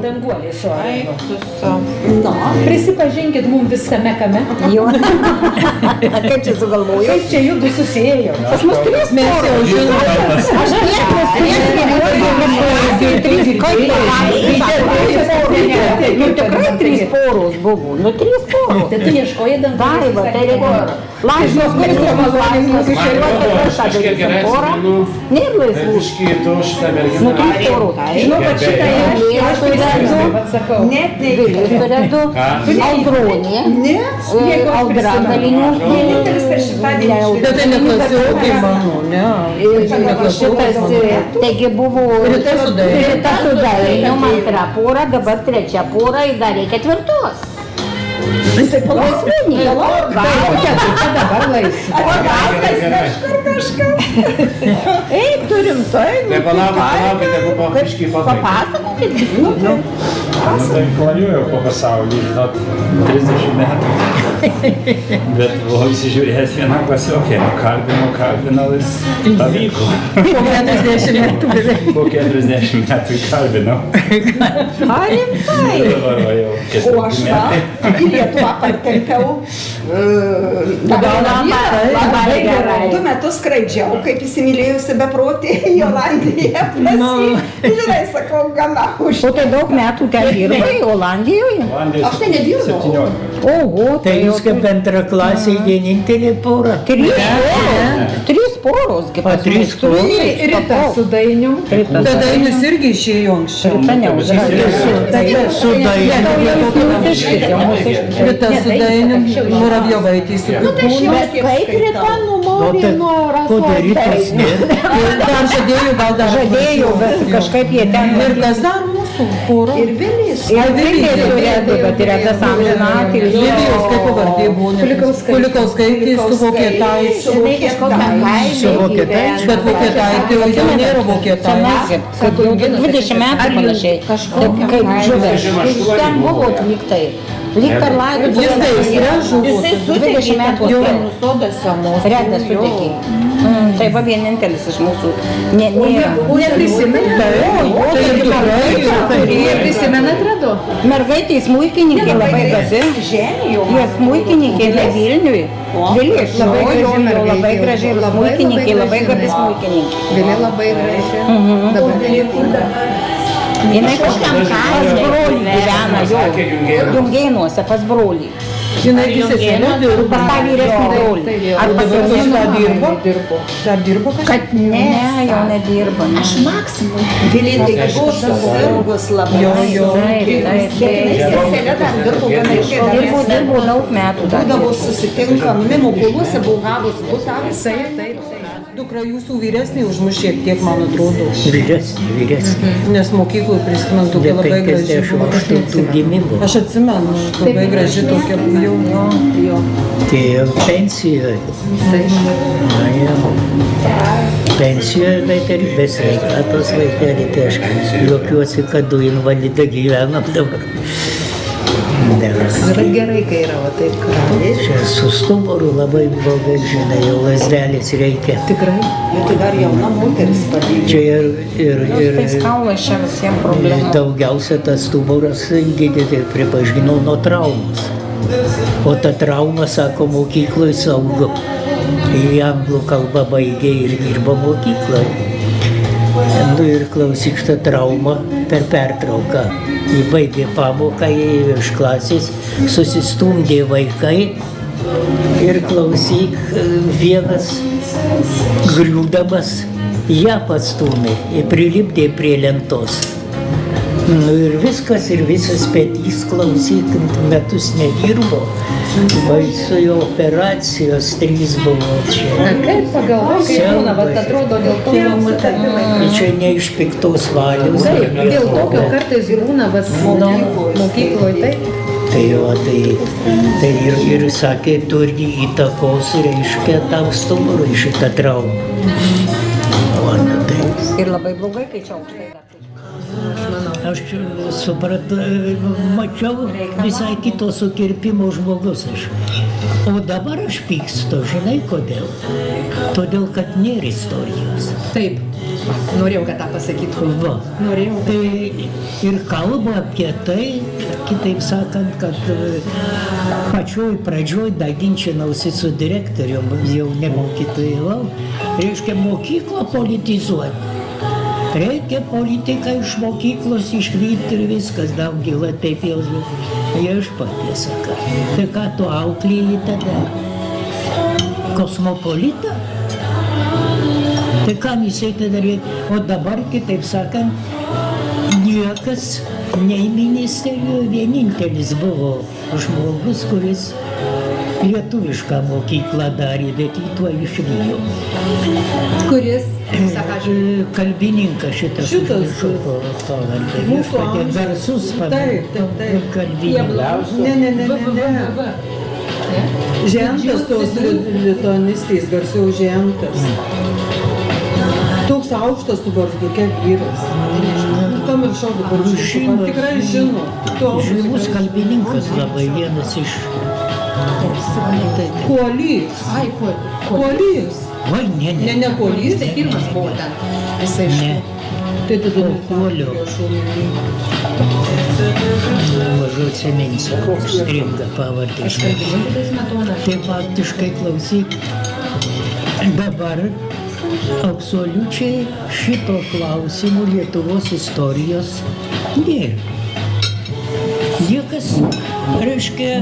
Danguolė su Arinu. Prisipažinkit mums visame kame. Jo. Kaip čia sugalvoju? Kaip čia jūdu susijėjo? Pas mus 3 poros. Aš tikrai 3 poros buvo. 3 poros. Tai tu ieškojai Danguolės. Daiva, tai reikia. Laisvas, kuris Romas laisvas. Kažkiek gerai atsimenu. Nėra laisvų. Biškį tu šitą merginą. 3 porų. Žinau, kad šitą aš turėsiu, atsakau. Vilnius turėtų. Audronė. Audra Galiniūtė. Vienintelis per šitą dieną. Bet tai neklasiaukai mano, ne. Šitas, taigi buvo Rita su Dainium, 2 pora, dabar 3 pora ir dar reikia 4. Tai laisvinė. Čia dabar laisvė. Ei, turim tai. Tai palaukite, jeigu biškį pabaigti. Papasakokit visų. Tai klajoju po pasaulį, žinot, 30 metų. Bet buvau įsižiūrėjęs vieną klasiokę, kalbinau ir pavyko. Po 40 metų beveik. Po 40 metų įkalbinau. Ar rimtai? Dabar va jau O aš 4 va, metai. į Lietuvą partempiau. Labai gerai. 2 metus skraidžiau, kaip įsimylėjusi beprotį į Olandiją. Žinai, sakau, gana už. O tai daug metų ten dirbai Olandijoje? Aš tai nedirbau. 17. Oho, Tai jūs kaip bendraklasiai vienintelė pora. 3 poros. 3 poros. Rita su Dainium. Tada Dainius irgi išėjo anksčiau. Rita neužrašė. Su Dainium. Rita su Dainium, Muravjovaitė su Pikūnu. Kaip Rita O darytas nėra. Dar žadėjau, gal dar Žadėjau, bet kažkaip jie ten. Ir kas dar mūsų pora? Ir Vilis. Ir Vilnius turėtų, bet yra tas amžinatis. Vilijos kaip pavardė buvo. Kulikauskaitė su Vokietaičiu. Su Bet Vokietaitė jau nėra Vokietaitė. Kad jau 20 metų panašiai. Kaip žuvęs. Ten buvo lygtai. Lyg per laidų. Jisai 20 metų Pienų sodose mūsų. Redas sutekė. Tai va vienintelis iš mūsų. Neprisimena. Jie prisimenat Redo? Mergaitė smuikininkė labai gazi. Jie smuikininkė ne Vilniui. Vilnius labai graži ir smuikininkė, labai gabi smuikininkė. Vilė labai graži. Jinai kažkam pas brolį gyvena jo. Jungėnuose pas brolį. Jinai seselė dirbo. Pas tą vyresnį brolį. Ar pas Dabar kažką dirbo? Dar dirbo kažką? Kad ne, jau nedirba. Aš maksimum. Vilintai buvo susirgus labai. Seselė dar dirbo gana ilgai. Dirbo daug metų dar. Būdavo susitinkam, Minukuluose buvo gavus butą. Dukra jūsų vyresnė už mus šiek tiek, man atrodo. Vyresnė. Nes mokykloje prisimenu tokia labai graži. 58 gimimo. Aš atsimenu, labai graži tokia jau. Tai jau pensijoje. Na jau. Pensijoje, bet ir be sveikatos vaikelį. Tai aš juokiuosi, kad du invalidą gyvenam dabar. Yra gerai, kai yra va taip kartu. Čia su stuburu labai blogai, žinai, jau lasdelės reikia. Tikrai. Bet tai dar jauna moteris padėjo. Čia ir Tais kaulais čia visiems problemų. daugiausia tas stuburas gydytojai pripažino nuo traumos. O ta trauma, sako, mokykloje saugo. Į anglų kalbą baigė ir dirbo mokykloje. Nu ir klausyk, šitą traumą per pertrauką. Įbaigė pamoką, įėjo iš klasės, susistumdė vaikai ir klausyk, vienas griūdamas ją pastūmė ir prilipdė prie lentos. Nu ir viskas, ir visas petys, klausyk, metus nedirbo. Baisu jo operacijos 3 buvo čia. Kaip pagalvoju, kai būna, bet atrodo dėl to. Čia ne iš piktos valios. Taip, dėl tokio kartais būna, bet mokykloje taip. Tai jo, tai ir sakė, turi įtakos, reiškia, tam stuburui šitą traumą. O, nu tai. Ir labai blogai, kai čia aukštai dar. Aš mačiau visai kito sukirpimo žmogus aš. O dabar aš pykstu, žinai kodėl? Todėl, kad nėra istorijos. Taip. Norėjau, kad tą pasakytų. Va. Norėjau. Tai ir kalba apie tai, kitaip sakant, kad pačioj pradžioj daginčinausi su direktorium, jau ne mokytojau, reiškia mokyklą politizuoti. Reikia politiką iš mokyklos išvykti ir viskas, daugila taip jau viešpatie saka. Tai ką tu auklėjai tada? Kosmopolitą? Tai kam jisai tada reikia? O dabar, kitaip sakant, niekas, nei ministerijoje vienintelis buvo žmogus, kuris lietuvišką mokyklą darė, bet jį tuo išvijo. Kuris, sakažiu, Kalbininkas šitas. Šitas. Mūsų amžiaus. Garsus Taip. kalbininkas. Ne. Žentas tos lituanistės, garsiau žentas. Toks aukštas su barzduke vyras. Pamiršau dabar šitą, tikrai žino. Žymus kalbininkas labai, vienas iš. Kuolys. ai, Kuolys. Oi, ne. Kuolys. tai pirmas buvo ten. Jisai iš Ne. Tai tada Kuolio. Mažu atsiminsiu, stringa pavardė. Tai faktiškai klausyk, dabar absoliučiai šito klausimų Lietuvos istorijos nėra. Niekas, reiškia,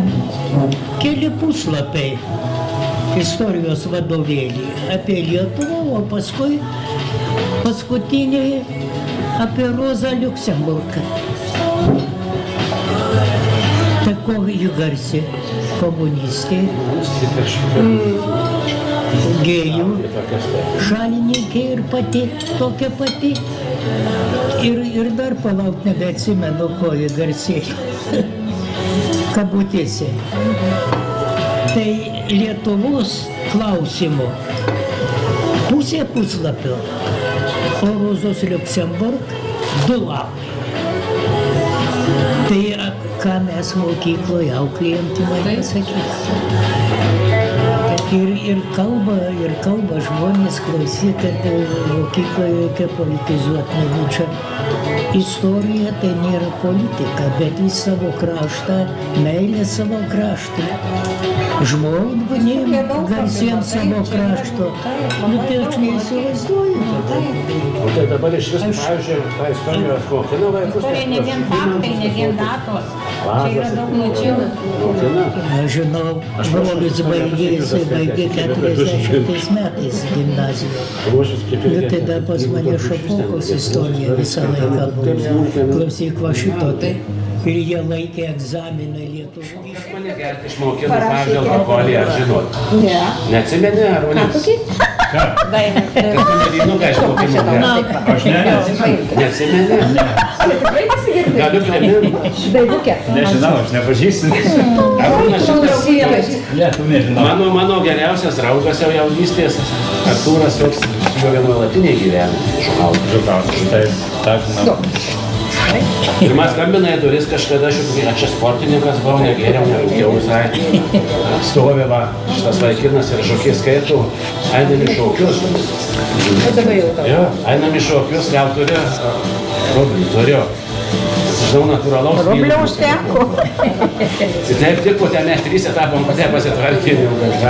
keli puslapiai istorijos vadovėlį apie Lietuvą, o paskui paskutiniai apie Rozą Liuksemburgą. Tai ko ji garsi komunistė, gėjų šalininkė ir pati, tokia pati. Ir dar palauk, nebeatsimenu, ko ji garsėjo. Kabutėse. Tai Lietuvos klausimų pusė puslapio, o Rozos Liuksemburg 2 lapai. Tai ką mes mokykloje auklėjom, tai man pasakys. Ir kalba žmonės klausy, kad mokykloje reikia politizuoti. Negu čia istorija tai nėra politika, bet į savo kraštą, meilę savo kraštą. Žmonėm garsiems savo krašto. Nu tai aš neįsivaizduoju. O tai dabar iš vis, pavyzdžiui, tą istorijos mokina vaikus? Istorija ne vien faktai, ne vien datos. Čia yra daug plačiau. Mokina? Aš žinau, brolis baigė 40 metais gimnaziją. Ruošis Ir tada pas mane Šapokos istorija visą laiką buvo. Klausyk, va šito tai. Ir jie laikė egzaminą Lietuvos. Iš mane gerti išmokino, pavyzdžiui, alkoholį, ar žinot? Ne. Neatsimeni, ar ne? Daininuką išmokino. Aš neatsimenu. Neatsimeni? Tikrai nesigirdė. Galiu priminti. Dainukė. Nežinau, aš nepažįstu. Arūnas šitas. Ne, tu nežinau. Mano geriausias draugas jau jaunystės, Artūras, toks su juo nuolatiniai gyvena. Žukauskas, tai žinau. Ir man skambina į duris kažkada, aš čia sportininkas buvau, negėriau, nerūkiau visai. Stovi va, šitas vaikinas ir šokį skaitau, einam į šokius. Jo, einam į šokius, gal turi rublį, turiu. Žinau, natūralaus Rublio užteko. Taip tik, ten mes 3 etapom patė pasitvarkėm jau kažką.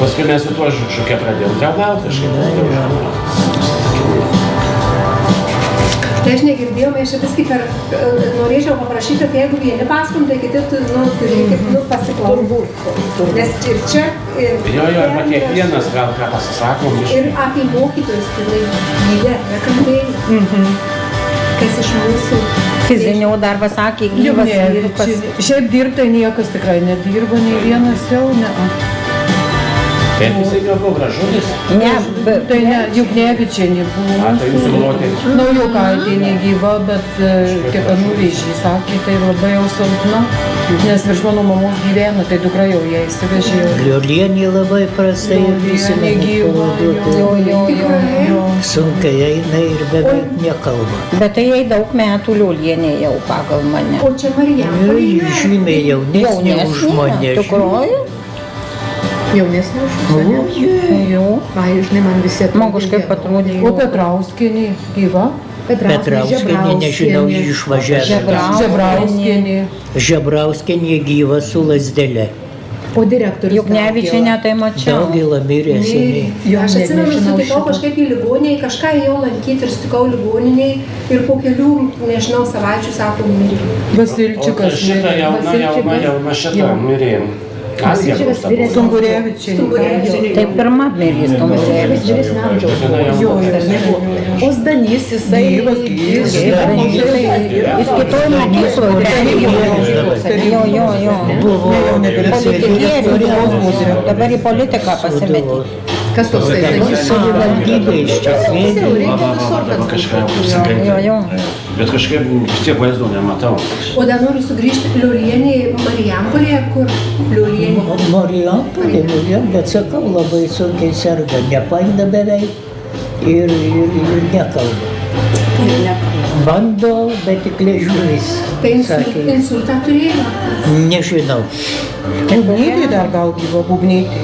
Paskui mes su tuo šokia pradėjom draugauti kažkaip. Tai aš negirdėjau, aš vis kaip ir norėčiau paprašyti, kad jeigu vieni paskom, tai kiti turėkit pasiklausyti. Nes ir čia... Jo, arba kiekvienas gal ką pasisakom. Ir apie mokytojus, tai jie nekalbėjo. Kas iš mūsų... Fizinio darbą sakė, gyvas vyrukas. Šiaip dirbti niekas tikrai nedirba, nei vienas jau ne. Taip, jisai gal buvo gražulis. Ne, Tai ne, Juknevičienė buvo. Tai jūsų moteris. Naujokaitė negyva, bet kepenų vėžys sakė, tai labai jau silpna. Nes virš mano mamos gyvena, tai dukra jau ją įsivežė. Liolienė labai prastai visi Negyva. jo. sunkiai eina ir beveik nekalba. Bet tai jai daug metų Liulienė jau pagal mane. O čia Marijampolė. Ir žymiai jaunesnė už mane. Tikroji? Jaunesnė už save. Jo. Ai, žinai, man visi Man kažkaip atrodė. O Petrauskienė gyva? Petrauskienė, nežinau, išvažiavo. Žebrauskienė. Žebrauskienė gyva su lasdelė. O direktorius. Juknevičienė tai mačiau. Daugila mirė seniai. Aš atsimenu, sutikau kažkaip į ligoninę, kažką jau lankyti ir sutikau ligoniniai ir po kelių, nežinau, savaičių sako mirė. Vasilčikas. Šitą jauna šitą mirėjim. Stumburevičienė. Tai pirma mirės Stumburevičienė. O Zdanys, jisai gyvas. Jis kitoj mokykloje. Jo. Buvo Politikierius. Dabar į politiką pasimetė. Kas toks tai? savivaldybė iš čia. Jo. Bet kažkaip vis tiek vaizdo nematau. O dar noriu sugrįžti Liulienį Marijampolėje, kur Liulienį. Marijampolė, bet sakau, labai sunkiai serga, nepaina beveik ir nekalba. Bando, bet tik liežuvis. Tai insultą turėjo. Nežinau. Bubnytė dar gal gyva, Bubnytė.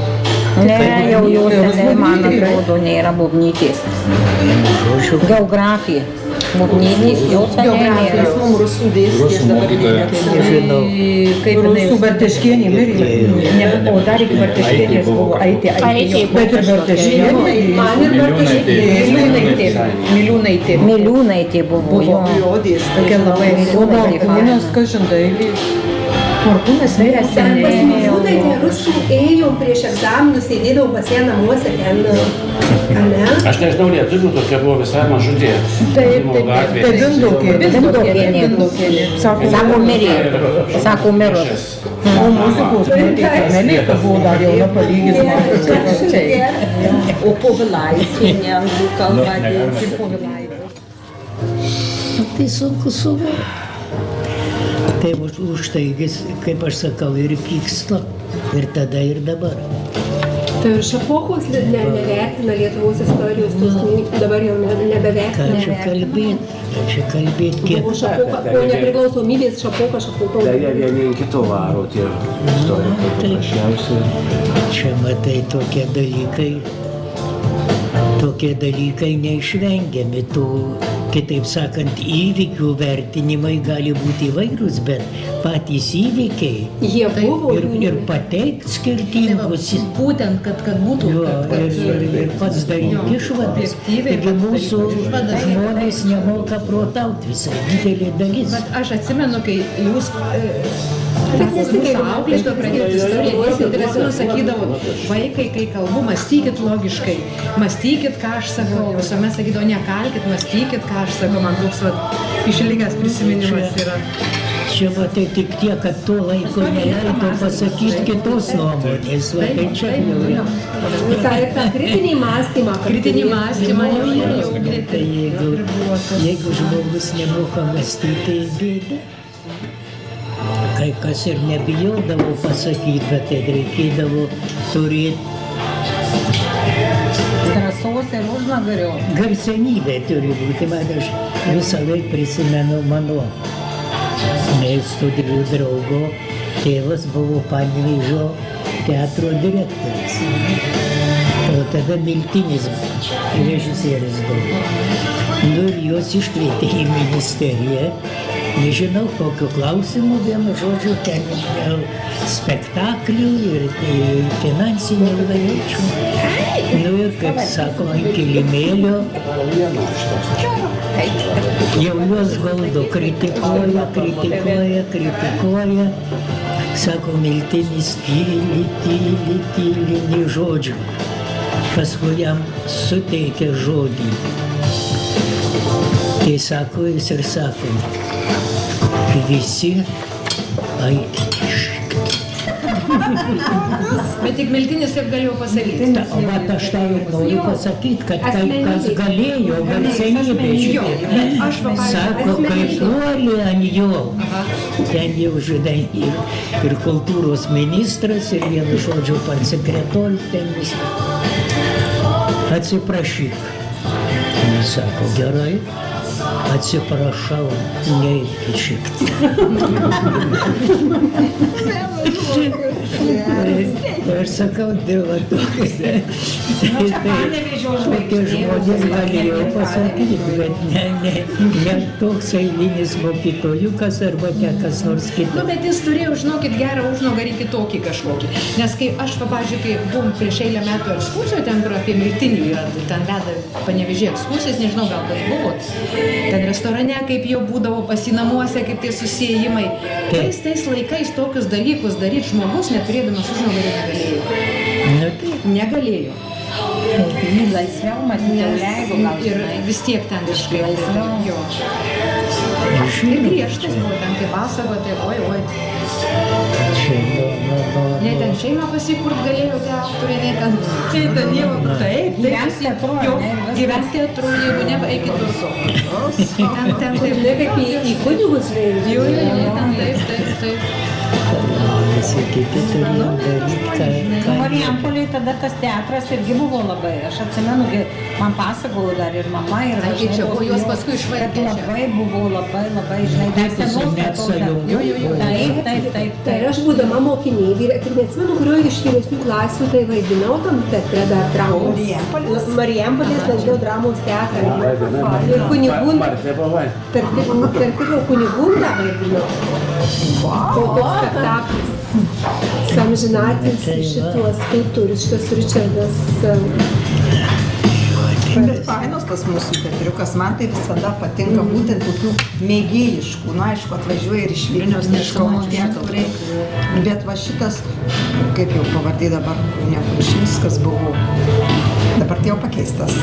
Ne, jau seniai, man atrodo, nėra Bubnytės. Geografija. Bubnytės jau seniai nėra. Mums rusų dėstė, aš dabar Nežinau. Rusų Barteškienė mirė. O dar iki Barteškienės buvo Aitė. Bet ir Barteškienė. Man ir Barteškienė. Miliūnaitė buvo. Jo dėstė. Tokia labai Morkūnas, kažindailį. Morkūnas mirė Pas seniai. Miliūnaitę rusų ėjom prieš egzaminus, sėdėdavau pas ją namuose ten. Ane? Aš nežinau, lietuvių tokia buvo visai mažutė. Tai Vindokienė. Sako mirė. Sako mirus. O muzikos Melika buvo dar jauna palyginti. O Povilaitinė, anglų kalba dėstė Povilaitinė. Tai sunku suvokti. Tai už tai, kaip aš sakau, ir pyksta. Ir tada, ir dabar. Tai ir Šapokos nevertina Lietuvos istorijos, dabar jau Ką nebevertina. čia kalbėt, kiek. Buvo Šapoka, po nepriklausomybės Šapoka. Tai jie vieni ant kito varo, tie istorikai paprasčiausiai. Čia matai tokie dalykai neišvengiami. Kitaip sakant, įvykių vertinimai gali būti įvairūs, bet patys įvykiai Jie buvo ir pateikti skirtingus. Būtent, kad būtų. Ir pats daryti išvadas. Taigi mūsų žmonės nemoka protauti visai, didelė dalis. Bet aš atsimenu, kai jūs mūsų auklėto pradėjote istoriją dėstyti ir atsimenu sakydavo, vaikai, kai kalbu, mąstykit logiškai, mąstykit, ką aš sakau. Visuomet sakydavo, nekalkit, mąstykit, ką aš sakau. Man toks išlikęs prisiminimas yra. Čia matai tik tiek, kad tuo laiko neleido pasakyti kitos nuomonės. Tai čia jau yra. tą kritinį mąstymą. Kritinį mąstymą jau Tai jeigu žmogus nemoka mąstyti, tai bėda. Kai kas ir nebijodavo pasakyti, bet tai reikėdavo turėti Drąsos ir užnagario. garsenybė turi būti. Man aš visą laiką prisimenu mano studijų draugo tėvas buvo Panevėžio teatro direktorius. O tada Miltinis režisierius buvo. Ir juos iškvietė į ministeriją. Nežinau, kokiu klausimu, vienu žodžiu, ten dėl spektaklių ir finansinių įvairių. Ir, kaip sako, ant kilimėlio jau juos valdo, kritikuoja. Sako, Miltinis tyli, nei žodžių. Paskui jam suteikė žodį. Tai sako, jis ir sako, visi aitiški. Bet tik Miltinis kaip galėjau pasakyti. O vat aš tai noriu pasakyti, kad kai kas galėjo garsenybė žiūrėti. Sako, kai puolė ant jo, ten jau žinai ir kultūros ministras, ir vienu žodžiu pats sekretorius ten visi. Atsiprašyk. Jis sako, gerai. Atsiprašau, neįkit šiek tiek. aš sakau, dėl tokius. Tokie žmonės galėjo pasakyti, bet ne toks eilinis mokytojukas arba ne kas nors kitas. Nu, bet jis turėjo, žinokit, gerą užnugarį kitokį kažkokį. Nes kai aš, pavyzdžiui, kai buvom prieš eilę metų ekskursijoje, ten kur apie Miltinį yra, ten veda Panevėžyje ekskursijas, nežinau, gal kas buvot. Ten restorane, kaip jau būdavo pasinamuose, kaip tie susijimai. Tais laikais tokius dalykus daryti žmogus, neturėdamas užnugarį, negalėjo. Negalėjo. Laisviau matyti, leido gal. Ir vis tiek ten kažkaip laisviau. Jo. Ir griežtas buvo ten, kaip pasako, tai oi. Ne ten šeimą pasikurt galėjo tie aktoriai, ne ten. Ten jau, taip. Gyventi teatru, jeigu ne, eikit durso. Ten taip. Kaip į kunigus žaidžiu. Jo, taip. Sakyti, turėjau daryti, ką... Marijampolėje tada tas teatras irgi buvo labai. Aš atsimenu, man pasakojo dar ir mama, ir aš čia buvo juos paskui išvaikė. Labai buvo, labai, žinai, dar senos kartos. Taip. Ir aš būdama mokiniai, ir neatsimenu, kurioje iš vyresnių klasių tai vaidinau tam teatre dar dramos. Marijampolės, nežinau, dramos teatrą. Ir Kunigunda. Per tikro Kunigundą vaidinau. Tai toks spektaklis. Samžinatis šituos skulptūrius, šitas Ričardas. Bet fainos tas mūsų teatriukas, man tai visada patinka būtent tokių mėgėjiškų. Nu, aišku, atvažiuoja ir iš Vilniaus, iš Kauno teatrai. Bet va šitas, kaip jau pavardė dabar, Kušninskas buvo. Dabar tai jau pakeistas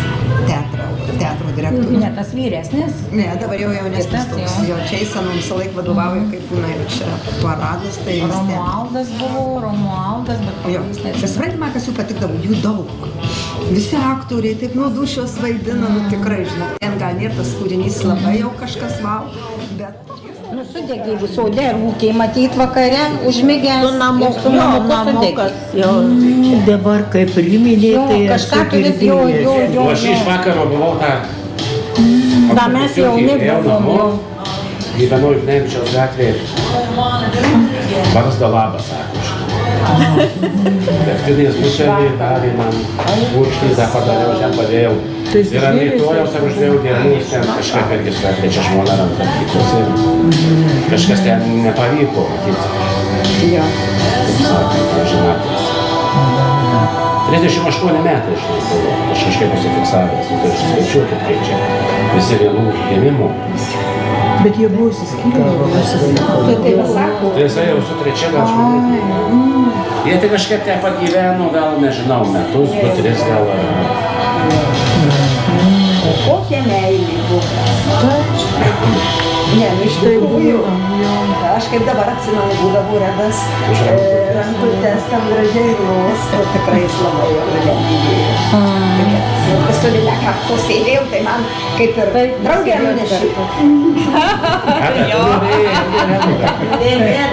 teatro direktorius. Ne, tas vyresnis? Ne, dabar jau jaunesnis toks. Jo čia įsanu visą laiką vadovauja, kaip būna ir čia paradas. Tai Romualdas buvo, bet pavyzdys. Supranti, man kas jų patikdavo, jų daug. Visi aktoriai taip nuo dušios vaidina, nu tikrai, žinau, ten gal nėra tas kūrinys labai jau kažkas vau, bet... Nu, sudegėjų sodė, rūkiai matyti vakare, užmigęs. Su namukas. Dabar kaip priminė, tai kažką turėt, jo. O aš iš vakaro buvau tą... Da, mes jauni buvom, jo. Gyvenau Juknevičiaus gatvėje. Barzda labas, sako. Bet kidais butelį davė man urkštį, tą padariau, aš jam padėjau. Ir ant rytojaus ar už 2 dienų ten kažkaip irgi su atlečia žmona ranką kitose. Kažkas ten nepavyko, matyti. Jo. Taip sakant, amžinatilsį. 38 metai, žinai, buvo. Aš kažkaip pasifiksavęs. Tai aš skaičiuokit, kaip čia visi vienų gimimų. Bet jie buvo įsiskyrę. Tai taip pasako. Tai jisai jau su 3 gal žmonių. Jie tik kažkaip ten pagyveno, gal nežinau, metus, 2-3 gal. O kokia meilė buvo. Ne, iš tikrųjų. Aš kaip dabar atsimenu, būdavau redas rankutės tam gražiai los, o tikrai jis labai jau mylėjo. Pasodinę kartu sėdėjau, tai man kaip ir draugė nunešė.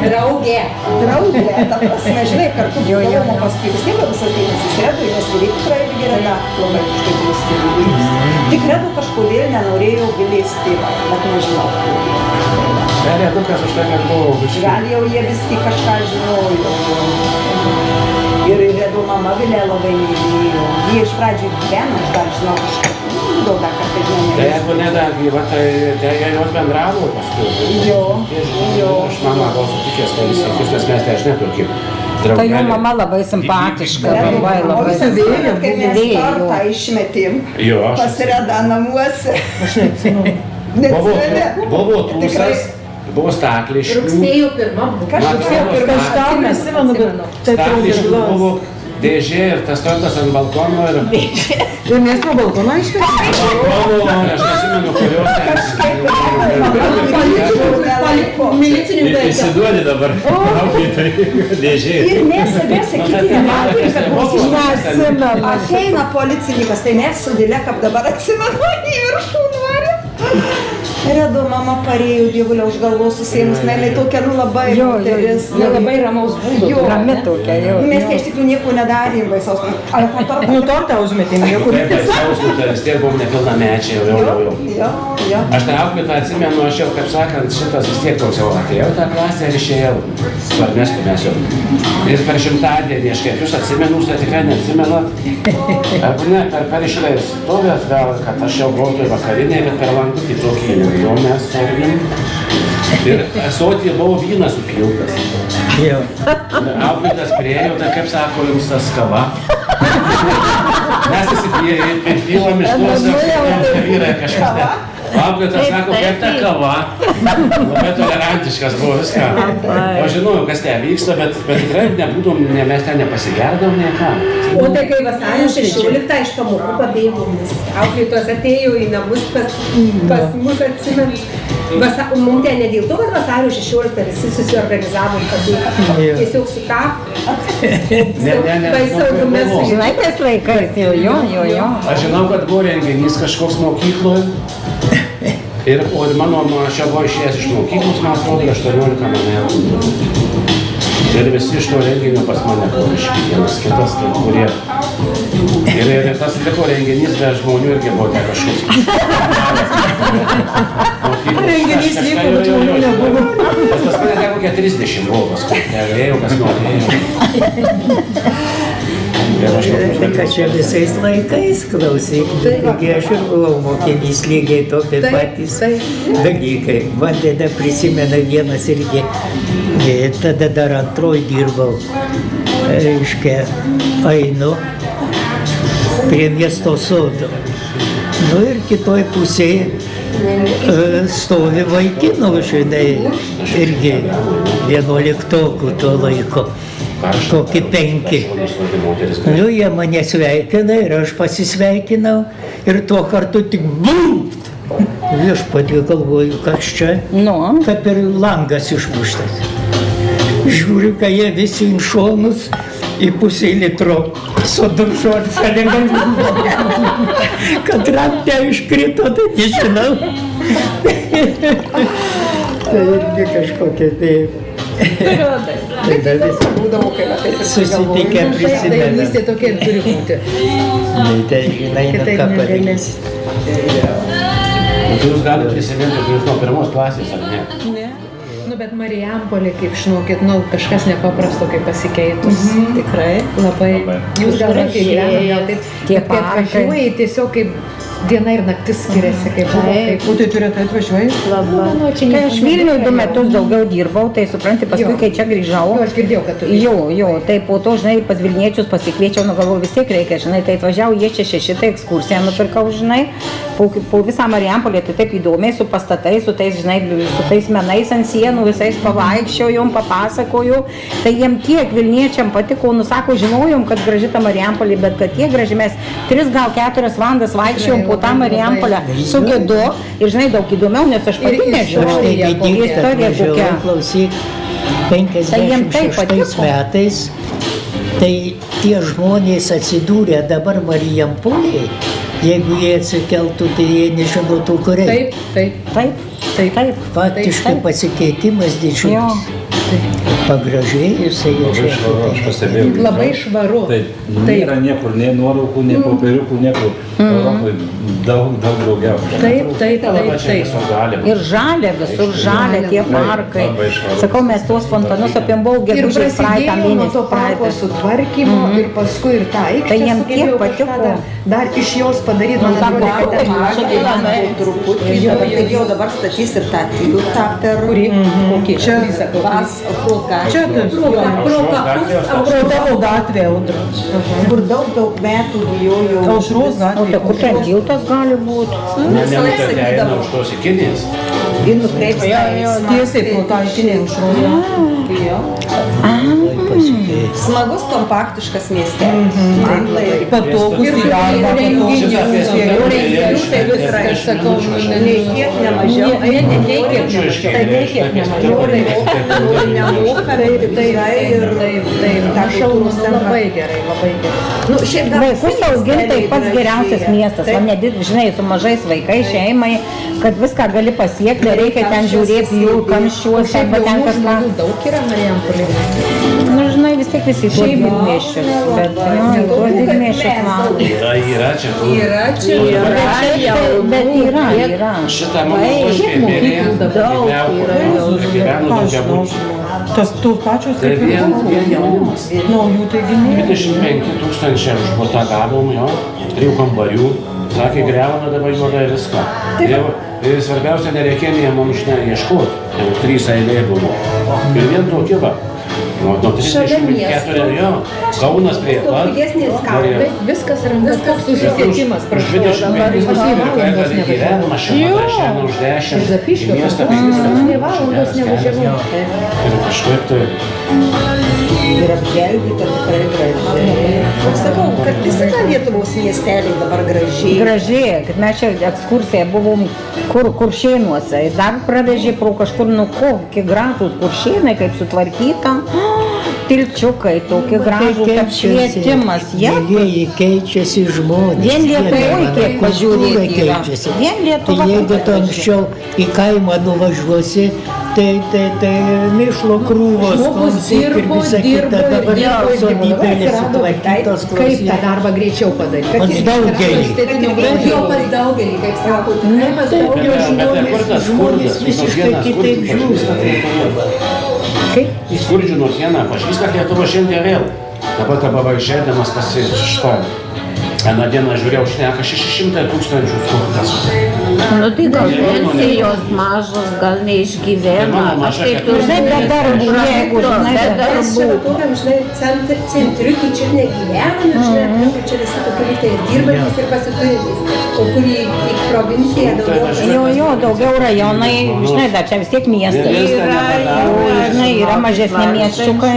Draugė, ta prasme, žinai, kartu būdavom, o paskui vis tiek visas dėmesys redui, nes vyrai tikrai irgi reda labai kažkaip nusivylys. Tik redu kažkodėl nenorėjau gilėsti, bet nežinau. Redukas už tai, kad buvo biškai. Gal jau jie viski kažką žinojo. Ir redu mama Vilė labai mylėjo. Jie iš pradžių gyveno, aš dar žinau kažką. Gal dar kartą žinau. Tai jeigu nedar gyva, tai jie jos bendravo paskui. Jo. Aš mamą gal sutikęs, kad jis sakys, nes mes tai aš netokį draugelį. Tai jų mama labai simpatiška, labai savėlė. Kai mes tortą išmetėm pas redą namuose. Aš neatsimenu. Buvo tūsas. Buvo stakliškių. Rugsėjo 1. Kažką nesimenu, bet stakliškių buvo dėžė ir tas tortas ant balkono ir... Ir mes nuo balkono išmetėm? Balkono, aš nesimenu, kurios ten... Milicininkai. Įsiduodi dabar. Dėžė. Ir nesabė sakyti, nematė, kad mūsų neatsimenu. Ateina policininkas, tai mes su Dilė, kaip dabar atsimenu, į viršų nuvarė. Redo mama parėjo dievulio už galvos susėmus, jinai tokia, labai moteris. Labai ramaus būdo. Rami tokia, jo. Mes iš tikrųjų nieko nedarėm baisaus. Tortą užmetėm, niekur. Taip, baisaus, vis tiek buvom nepilnamečiai, jau. Aš tą auklėtą atsimenu, aš jau, kaip sakant, šitas vis tiek toks jau atėjau tą klasę ir išėjau. Svarmestų mes jau. Ir per 100-dienį, aš kaip jūs atsimenu, tai tikrai neatsimenat. Arba ne, per išlai stovės gal, kad aš jau buvau toj vakarinėje, bet per langutį tokį jau mes stovim. Ir ąsotyje buvo vynas supiltas. Auklėtas priėjo, tai kaip sako jums tas kava. Mes įsipilam iš tos, vyrai kažkas. Auklėtas sako, kaip ta kava. Labai tolerantiškas buvo viską. O žinojau, kas ten vyksta, bet tikrai nebūtum, mes ten nepasigerdom, nei ką. O tai kai vasario 16 iš pamokų pabėgom, auklėtos atėjo į namus pas mus atsimenu. Mums ten ne dėl to, kad vasario 16 visi susiorganizavom pabėgti. Tiesiog su ką? Baisaugume su Žinai, tais laikais, jo. Aš žinau, kad buvo renginys kažkoks mokykloje. Ir mano čia buvo išėjęs iš mokyklos, man atrodo, 18 mane. Ir visi iš to renginio pas mane buvo vienas kitas, kurie. Ir tas liko renginys, be žmonių irgi buvo ne kažkoks. Renginys vyko, bet žmonių nebuvo. Pas mane teko kokie 30 buvo paskui, negalėjau, kas norėjo. Tai kad čia visais laikais klausyk, taigi aš ir buvau mokinys lygiai tokie patys dalykai. Man tada prisimena vienas irgi, tada dar antroj dirbau, reiškia, einu prie miesto sodo. Nu ir kitoj pusėje stovi vaikinų, žinai, irgi 11-okų tuo laiko. Kokį 5. Nu, jie mane sveikina ir aš pasisveikinau ir tuo kartu tik BUMT! Viešpatie galvoju, kas čia? Kaip ir langas išmuštas. Žiūriu, kad jie visi į šonus į pusę litro sudužo ant šalia. Kad rampė iškrito, tai nežinau. Tai irgi kažkokia taip. Susitikę prisimena. Dainystė tokia turi būti. Tai žinai, ką padarys. Jūs galite prisiminti, kad jūs nuo 1 klasės, ar ne? Ne. Bet Marijampolė, kaip žinokit, kažkas nepaprasto, kaip pasikeitus. Tikrai. Labai. Jūs gal kai gyvenate, taip atvažiuoji tiesiog kaip diena ir naktis skiriasi, kaip O tai turėtų atvažiuoji? Labai. Kai aš Vilniui 2 metus daugiau dirbau, tai supranti, paskui, kai čia grįžau. Aš girdėjau, kad tu. Jo, tai po to, žinai, pas Vilniečius pasikviečiau, galvoju, vis tiek reikia, žinai, tai atvažiavau, jie čia 6, tai ekskursiją nupirkau, žinai, po visą Marijampolę, tai taip įdomiai su pastatais, su tais, žinai, su tais menais ant sienų, visais pavaikščiojom, papasakoju, tai jiem tiek Vilniečiam patiko, nusako, žinojom, kad graži ta Marijampolė, bet kad tiek graži mes 3 gal 4 valandas vaikščiojom po tą Marijampolę su gidu ir, žinai, daug įdomiau, nes aš pati nežinau. Istorija kokia. Klausyk, 56 metais, tai tie žmonės atsidūrė dabar Marijampolėje, jeigu jie atsikeltų, tai jie nežinotų, kur eiti. Taip. Faktiškai pasikeitimas didžiulis. Pagražėjusiai jau čia. Labai švaru. Taip, nėra niekur, nei nuotraukų, nei popieriukų, niekur. Europoje daug daugiau. Taip. Ir žalia, visur žalia, tie parkai. Sakau, mes tuos fontanus apėmbau gegužės praeitą mėnesį. Nuo to parko sutvarkymo ir paskui ir tą aikštę. Tai jiem tiek patiko. Dar iš jos padaryti, man atrodo, truputį. Jau dabar statys ir tą tiltą per... Kokį? Čia apros gatvė. Čia pro tavo gatvė, Audra. Kur daug metų bijojau. Aušros gatvė. O tai kur ten tiltas gali būti? Nenutėte eina už tos ikinės. Ir nukreipsta. Tiesiai pro tą ikinę Aušros gatvę. Smagus, kompaktiškas miestelis. Patogus į darbą, patogus Šitą į tikrai sakau, Nei kiek nemažiau. nei kiek nemažiau. Nemoka, bet tikrai ir tą šaunus Labai gerai, labai gerai. Nu, šiaip gal Vaikus auginti tai pats geriausias miestas, o nedid, žinai, su mažais vaikais šeimai, kad viską gali pasiekti, reikia ten žiūrėti jų kamščiuose, arba ten kas man. Daug yra Marijampolėje. Nu, žinai, vis tiek visi tuo didmiesčius, bet tuo didmiesčius man. Yra čia. Bet yra. Šitą mano uošvė mirė, gyveno daugiabučių. Tas tų pačios Tai kaip ir vien buvo. jaunimas. Naujų taiginių. 25 000 už butą gavom, jo, 3 kambarių. Sakė, greuna dabar juoda viską. Ir svarbiausia, nereikėjo nei mums ieškoti. Jau 3 eilė buvo. Ir vien tokie va. Nuo 34, jo, Kaunas prie pat. pigesnės Marija- Viskas yra toks susisiekimas. Už 25 metų gyveno mašina, šiandien už 10, į miestą 5 valandos nevažiavau. Ir kažkaip tai, ir apželdyti tikrai gražiai. O sakau, kad visi tą Lietuvos miesteliai dabar gražiai. Gražiai, kad mes čia ekskursiją buvom Kuršėnuose ir dar pravežė pro kažkur, nu kokie gražūs Kuršėnai, kaip sutvarkyta. Tilčiukai, tokie gražūs apšvietimas. Mielieji, keičiasi žmonės. Vien Lietuvoj kiek pažiūrėti yra. keičiasi. Vien Tai Lietuva. jeigu tu anksčiau į kaimą nuvažiuosi, tai mišlo krūvos, Žmogus klausyti ir dirbo, visa kita. Dabar jau sodybėlės sutvarkytos, Kaip tą klausyk. darbą greičiau padaryti? Pas daugelį. Jau pas daugelį, kaip sako, tikrai pas Taip, daugelį. jau kur tas žmonės skurdas, visiškai kitaip žiūri. Į skurdžių nuo sieną pažįstat Lietuvą šiandien vėl. Dabar taba išėdamas pasištą. Aną dieną žiūrėjau, šneka 600 000 skurdas. Nu tai gal pensijos mažos, gal neišgyvena. Aš tai turiu Žinai, be darbų, jeigu, žinai, be be Mes čia tokiam, žinai, centriukį čia negyvenam, žinai, aplinkui čia visi tokie lygiai ir dirbantys ir pasiturintys. O kur į provinciją daugiau. Jo, daugiau rajonai, žinai, dar čia vis tiek miestai yra, žinai, yra mažesni miesčiukai.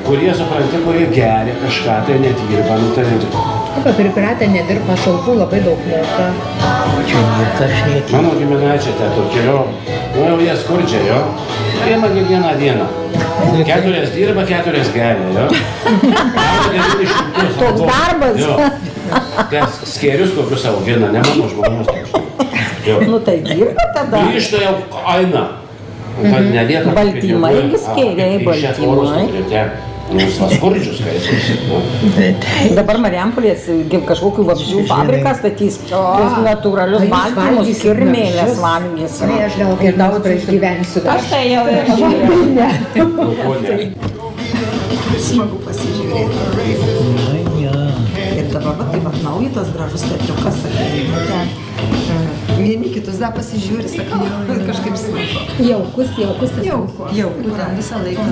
Kurie supranti, kurie geria kažką, tai nedirba, nu tai Kaip pripratę nedirbti pašalpų labai daug moka. Čia niekas netik. mano giminaičiai tai tokie, jo, nu jau jie skurdžiai, jo. Priima kiekvieną dieną. 4 dirba, 4 geria, jo. Toks darbas. Jo. Tai skėrius kokius augina, ne mano žmogus. Jo. Nu tai dirba tada. Grįžta jau aina. Kad nelieka Baltymai skėriai, baltymai. Skurdžius skaitus. Dabar Marijampolės kažkokių vabzdžių fabrikas statys tuos natūralius baltymus, kirmėlės valgys. Tai aš gal kaip daug išgyvensiu. Aš tai jau Smagu pasižiūrėti. Ir dabar va, taip atnaujitas gražus teatriukas, vieni kitus dar pasižiūri, sakai, kažkaip smagu. Jaukus tas. Jauku, ten visą laiką.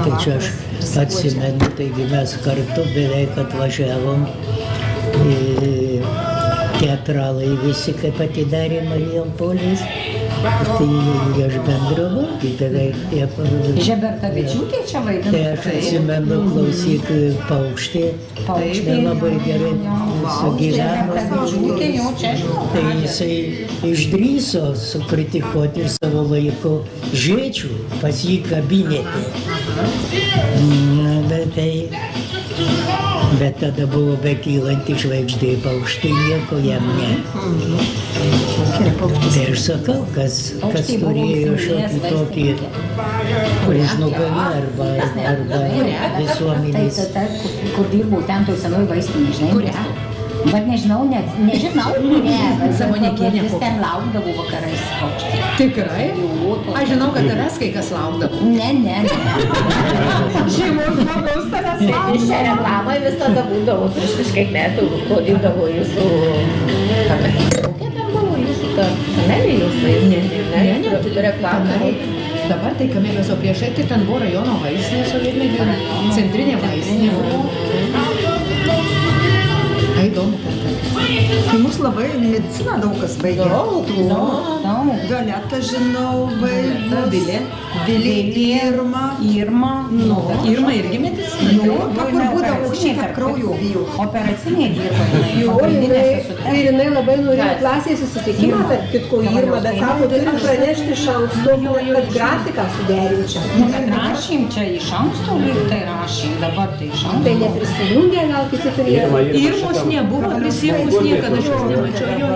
Tai čia aš atsimenu, taigi mes kartu beveik atvažiavom. Teatralai visi, kaip atidarė Marijampolės. Tai aš bendravau, tai beveik Žebertavičiūtė čia vaidina. Tai aš atsimenu, klausyk, Paukštė labai gerai sugyveno. Tai jisai išdrįso sukritikuoti savo laiko Žėčių pas jį kabinete. Bet tada buvo bekylanti žvaigždė Paukštė, nieko jam ne. Tai aš sakau, kas turėjo šokį tokį užnugarį arba visuomenės. Kur dirbau, ten toj senoj vaistinė, žinai. Kurią? Bet nežinau, Zamonekienė jis ten laukdavo vakarais Paukštė. Tikrai? Aš žinau, kad tavęs kai kas laukdavo. Ne. Šeimos žmogaus tavęs laukdavo. Šią reklamą visada būdavo prieš kažkiek metų, kodydavo jūsų... Kokia ten buvo jūsų ta Kamelijos vaistinė? Reklamą. Dabar tai Kamelijos, o priešai tai ten buvo rajono vaistinė sovietmetį, centrinė vaistinė buvo. Tai įdomu, kad Tai mus labai medicina daug kas baigė. Galetą žinau, baigė, Vilė. Irma. Irma irgi medicina. Jo, kur būdavo šitą kraujo bijo. Operacinė dirba. Jo, ir jinai labai norėjo klasėje susitikimą, tarp kitko Irma, bet sako, turim pranešti iš anksto, kad grafiką suderinčiau. Bet rašym čia iš anksto, lyg tai rašym, dabar tai iš anksto. Tai neprisijungė, gal kiti turėjo. Irmos nebuvo prisijungus niekada, aš jos nemačiau. Jo.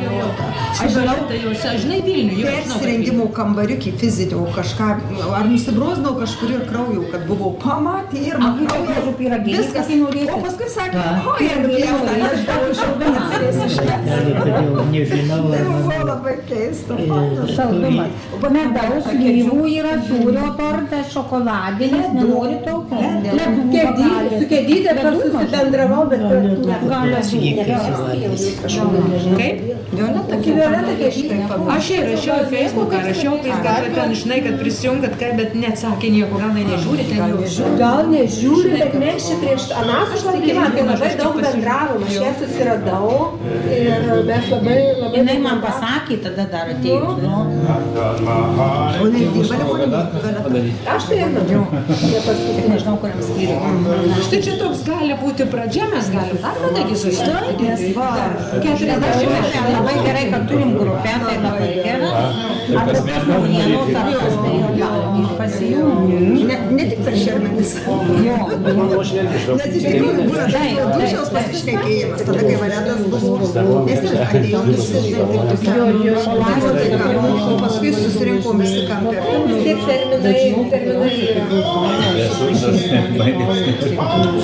Aš žinau, tai jau, žinai, Vilnių. Persirengimo kambariukį fizinio kažką, ar nusibroznau kažkur ir kraujo, kad buvau pamatė Irma. Viskas. O paskui sakė, o Irma, aš daug šaldanas Gali, kad jau nežinau, ar buvo man labai keista. Saldumas. Medaus, lyvų yra sūrio tortas, šokoladinės, nenori tokio. Su kėdytė per susibendravau, bet Gal aš Kaip? Violeta kažkaip. Aš jai rašiau į Facebooką, kad ten, žinai, kad prisijungat, bet neatsakė nieko, gal nežiūri ten jau. Gal nežiūri, bet mes čia prieš aną susitikimą, kai labai daug bendravom, aš ją susiradau ir mes labai Jinai man pasakė, tada dar atėjus. O nedirba ligoninėje? Aš tai ir Nežinau, kuriam skyriui. Štai čia toks gali būti pradžia, mes galim dar padagi susitikti. 40 metų. Labai gerai, kad turim grupę, tai labai gerai. Ar kokios naujienos, ar kas tai jau pasijungti. Ne tik per šermenis. Nes iš tikrųjų būna dušiaus pasišnekėjimas, tada kai Valetas buvo, nes atėjo visi, o paskui susirinkom visi kampė. vis tiek terminai yra.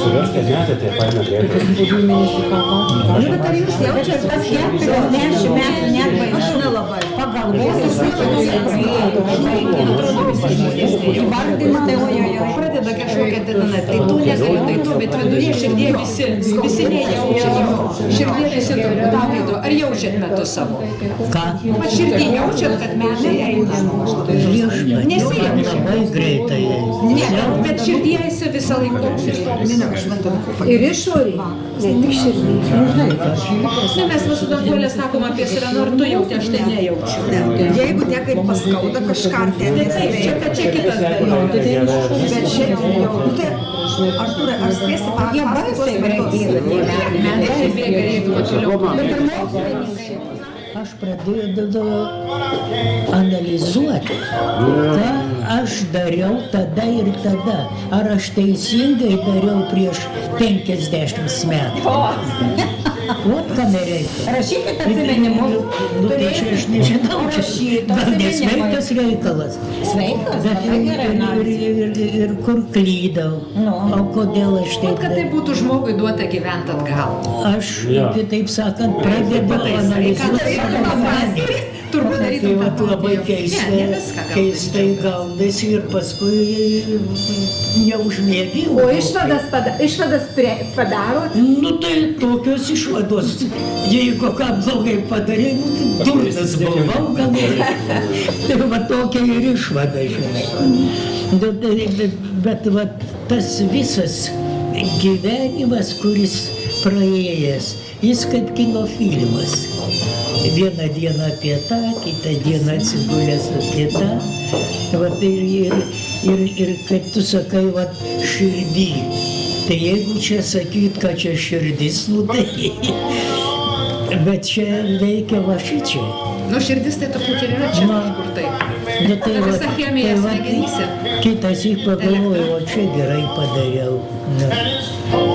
Suriuoškė metėte, paėmė greitai. Bet ar jūs jaučiat tas Prieš 10 metų net Aš nelabai. pagalvoti, įvardinti, tai ojojoj. Pradeda kažkokia didina, tai tu negali, tai tu, bet viduje širdie visi nejaučia. Širdie visi Davido, ar jaučiat metus savo? ką? Pat širdie jaučiat, kad metai eina. Nesijaučia. Labai greitai. Ne, bet širdie esi visą laiką toks ir toks. Ir išorį, ne tik širdį. Ne, mes visų danguolė sakom apie Sireną, ar tu jauti, aš tai nejaučiu. Jeigu ne kaip paskauda kažką, tai Čia kitas dalykas. Bet šiaip jau, Artūrai, ar spėsi Jie baisiai greitai Metai bėga, reikia toliau. Aš pradėjau analizuoti, ką aš dariau tada ir tada. Ar aš teisingai dariau prieš 50 metų. Vat ką nereikia. Rašykit atsiminimus. Nu, tai čia aš nežinau, gal nesveikas reikalas. Sveikas, Bet labai gerai. ir kur klydau. O kodėl aš taip Kad tai būtų žmogui duota gyventi atgal. Aš, kitaip sakant, pradedu analizuoti. Turbūt Tai darytum vat labai Ne viską keistai gaunasi ir paskui neužmėgi. O išvadas padarot? Nu tai tokios išvados. Jeigu ką blogai padarė, nu tai durnas buvau gal. Tai va tokia ir išvada, žinai. Bet va tas visas gyvenimas, kuris praėjęs, jis kaip kino filmas. Vieną dieną apie tą, kitą dieną atsigulęs apie tą. Vat ir kaip tu sakai, vat širdį. Tai jeigu čia sakyt, kad čia širdis, nu tai. Bet čia veikia va šičia. Nu, širdis tai turbūt ir yra čia kažkur taip. Nu, tai Ta visa chemija smegenyse. Kitas įk pagalvoju, o čia gerai padariau.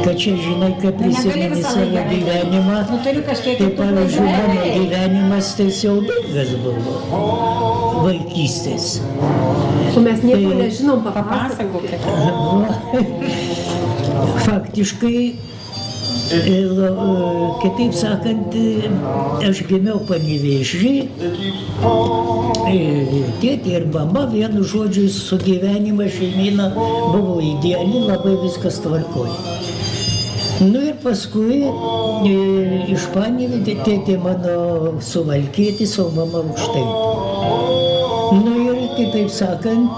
Kad čia, žinai, kaip prisimeni savo gyvenimą, tai pavyzdžiui, mano gyvenimas tai siaubingas buvo, vaikystės. O mes nieko nežinom, papasakokit. Faktiškai, kitaip sakant, aš gimiau Panevėžy, tėtė ir mama, vienu žodžiu, su gyvenimo šeimyna buvo ideali, labai viskas tvarkoja. Nu ir paskui iš Panevėžio tėtė mano Suvalkietis, o mama Aukštaitė. Nu ir kitaip sakant,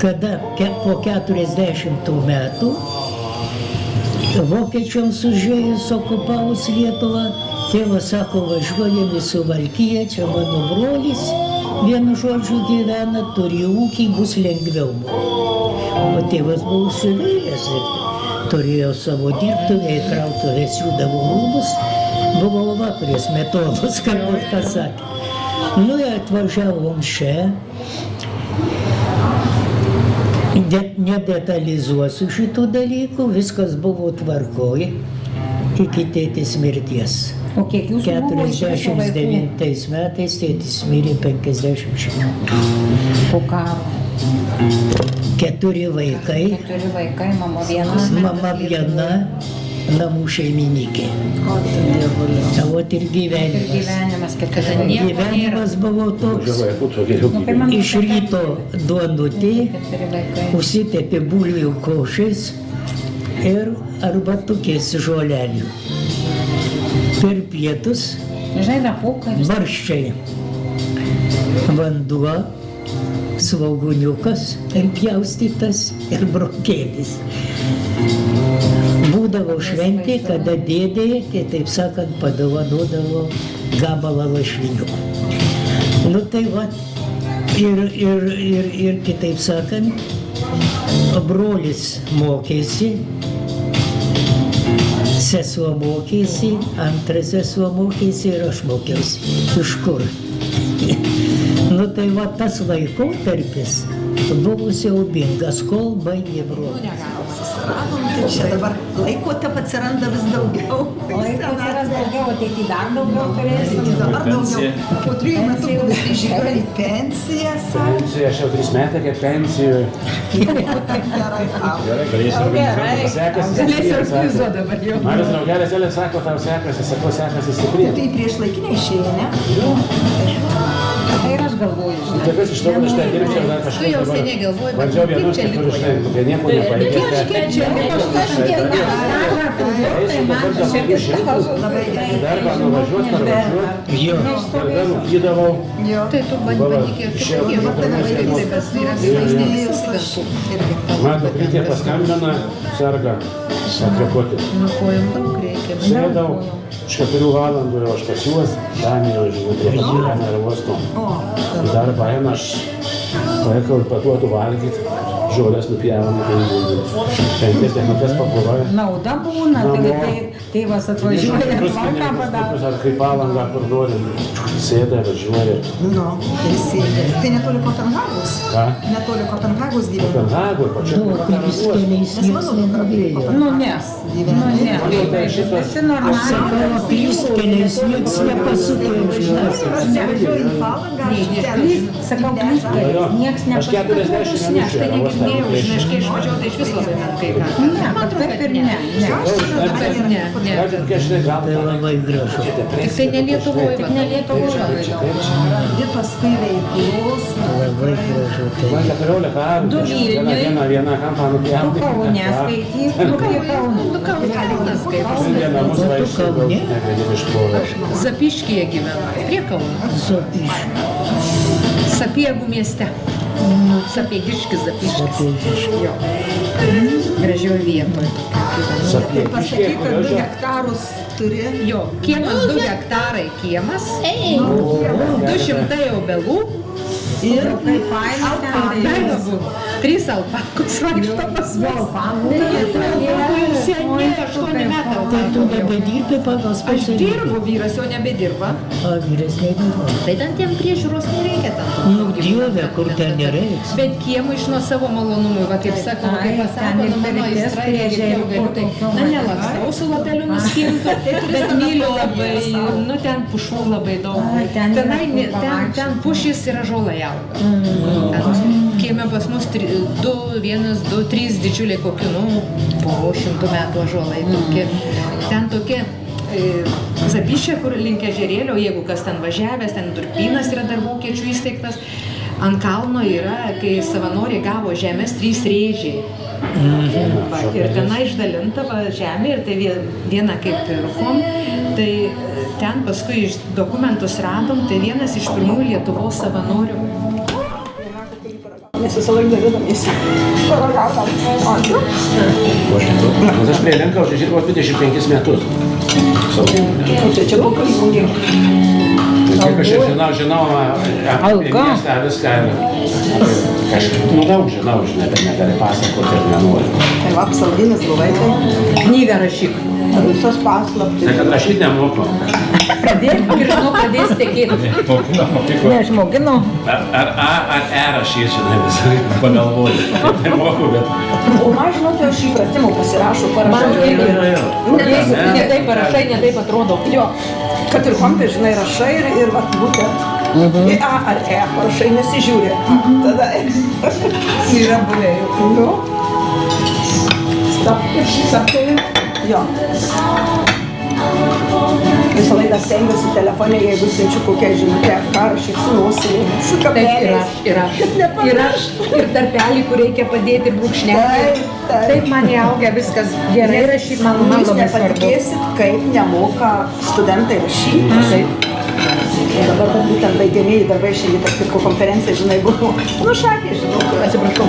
kada po 40 metų vokiečiams užėjus okupavus Lietuvą, tėvas sako, važiuojam į Suvalkiją, čia mano brolis Vienu žodžiu gyvena, turi ūkį, bus lengviau. O tėvas buvo siuvėjas ir turėjo savo dirbtuvę, įkrautuvę siūdavo rūbus. Buvo va prie Smetonos, kaip kas sakė. Nu, atvažiavom čia. Nedetalizuosiu šitų dalykų, viskas buvo tvarkoj iki tėtis mirties. O kiek jūsų buvo iš viso vaikų? 49 metais tėtis mirė 50. Po karo. 4 vaikai. 4 vaikai, mama viena. Mama viena, namų šeimininkė. O ir gyvenimas. Gyvenimas, kad kada nieko nėra. Gyvenimas buvo toks. Iš ryto duonutė, užsitepė bulvių košės ir arbatukės žolelių. Per pietus barščiai, vanduo, svogūniukas ir pjaustytas ir brokėlis. Būdavo šventė, kada dėdė, taip sakant, padovanodavo gabalą lašinių. Nu tai va, ir kitaip sakant, brolis mokėsi, sesuo mokėsi, antra sesuo mokėsi ir aš mokiausi. Iš kur? Nu tai va tas laikotarpis buvo siaubingas, kol baigė brolis. Tai čia dabar laiko taip atsiranda vis daugiau. Laiko atsiras daugiau, ateity dar daugiau turėsim. Dabar daugiau. Po 3 metų visi išėjo į pensiją. Pensija, aš jau 3 metai kaip pensijoje. Marius draugelis Elė sako, tau sekasi, sakau, sekasi stipriai. Tai prieš laikinę išėjo, ne? Tai ir aš galvoju, žinai. Tai kas iš to, kad aš ten dirbčiau dar kažkaip. Tu jau seniai galvoji, bet Bandžiau vienus, kaip čia kitur liko? štai, kai nieko nepaėgė. Darbą nuvažiuot, parvažiuot. Jo. Darbe rūkydavau. Tai tu bandykit kitokie, kas yra vaistinės. Man dukrytė paskambina, serga, atrepoti. Nu, kojom daug reikia. Sėdau, už 4 valandų jau aš pas juos, Danijoje žinau, prie Pasilėmę ir Vosto. Į darbą eina, aš paėkau ir paduodu valgyti, žolės nupjavom, 5 minutės pabuvoja. Nauda būna, tai tėvas atvažiuoja ir valką padaro. Ar kaip palangą parduodim, sėda, važiuoja. Nu, tai sėdė. Tai netoli Kopenhagos? Ką? Netoli Kopenhagos gyvena. Kopenhagoj, pačiu Keliais nieks nenorėjo. Nu, nes. Visi normaliai. Keliais nieks nepasuko iš laisvės. Važiuoju į Palangą. Sakau, keliais nieks Aš 40 Ne, aš tai negirdėjau, žinai, aš kai išvažiavau, tai iš vis labai menkai ką. Ne, kad taip ir ne. Ne. Tai labai gražu. Tik tai ne Lietuvoje, bet Ne Lietuvoje labai daug. Ir paskui veiklos. Labai gražu. Man 14 amžių. Du Vilniuj. Vieną kampą nupjavom. Tu Kaune skaityk, nu kaip Kaune. Nu, Kaunas kaip. Šiandien namus vaikščiau, Kaune? negalėjau išplovę. Zapiškyje gyvenu, prie Kauno. Sapiegų mieste. Sapiegiškis Zapiškis. Jo. Gražioj vietoje. Tai pasakyk, kad 2 hektarus turi. Jo, kiemas 2 hektarai kiemas, 200 obelų ir alpakų. 3 alpakos vaikšto pas mus. Seniai 8 metų Tai tu alpakų. nebedirbi pagal Aš specialybę? dirbu, vyras jau nebedirba. O vyresniai dirba. Tai ten tiem priežiūros nereikia ten. Nu, Dieve, kur ten nereiks. Bet kiemui iš nuo savo malonumui, va kaip sakau, kaip pasako, nu mano aistra, jeigu jau galiu, tai na nelakstau su lapeliu nuskintu, bet myliu labai, nu ten pušų labai daug. Ten pušys ir ąžuolai auga. Kieme pas mus 3 didžiuliai kokių, nu, po 100 metų ąžuolai tokie. Ten tokie Zapišė, kur link ežerėlio, jeigu kas ten važiavęs, ten durpynas yra dar vokiečių įsteigtas. Ant kalno yra, kai savanoriai gavo žemės, 3 rėžiai. Va, ir tenai išdalinta va, žemė ir tai viena kaip pirkom. Tai ten paskui dokumentus radom, tai vienas iš pirmųjų Lietuvos savanorių. Mes visą laiką dalinamės. Nes aš prie Lenkaus dirbau 25 metus. Čia buvo kalbų. Kiek aš žinau, apie miestą viską, daug žinau, bet negali pasakoti ir nenoriu. Tai va, apsauginis buvai, tai Knygą rašyk. visos paslaptys. Tai kad rašyti nemoku. Pradėk ir žinau, pradės tekėti. Mokino mokykloje. Neišmokino. Ar A, ar E rašys, žinai, visai pagalvoju. Nemoku, bet... O man, žinote, aš įpratimų pasirašau, Man parašau. irgi ne taip parašai, ne taip atrodo. Jo, kad ir kompė, žinai, rašai ir va, būtent. Į A ar E parašai, nesižiūri. Tada yra buvę jau. Nu. Sakai, jo. Visą laiką stengiuosi telefonė, jeigu siunčiu kokią žinutę, ką rašyk su nosimi, su Taip, kabeliais. ir aš, ir tarpelį, kur reikia padėti brūkšnelį. Taip man įaugia viskas gerai rašyti, man Jūs labai svarbu. nepatikėsit, kaip nemoka studentai rašyti. Taip. Dabar vat būtent baigiamieji darbai šiandien, tarp kitko konferencija, žinai, buvo. Nu, šakė, žinau. Atsiprašau,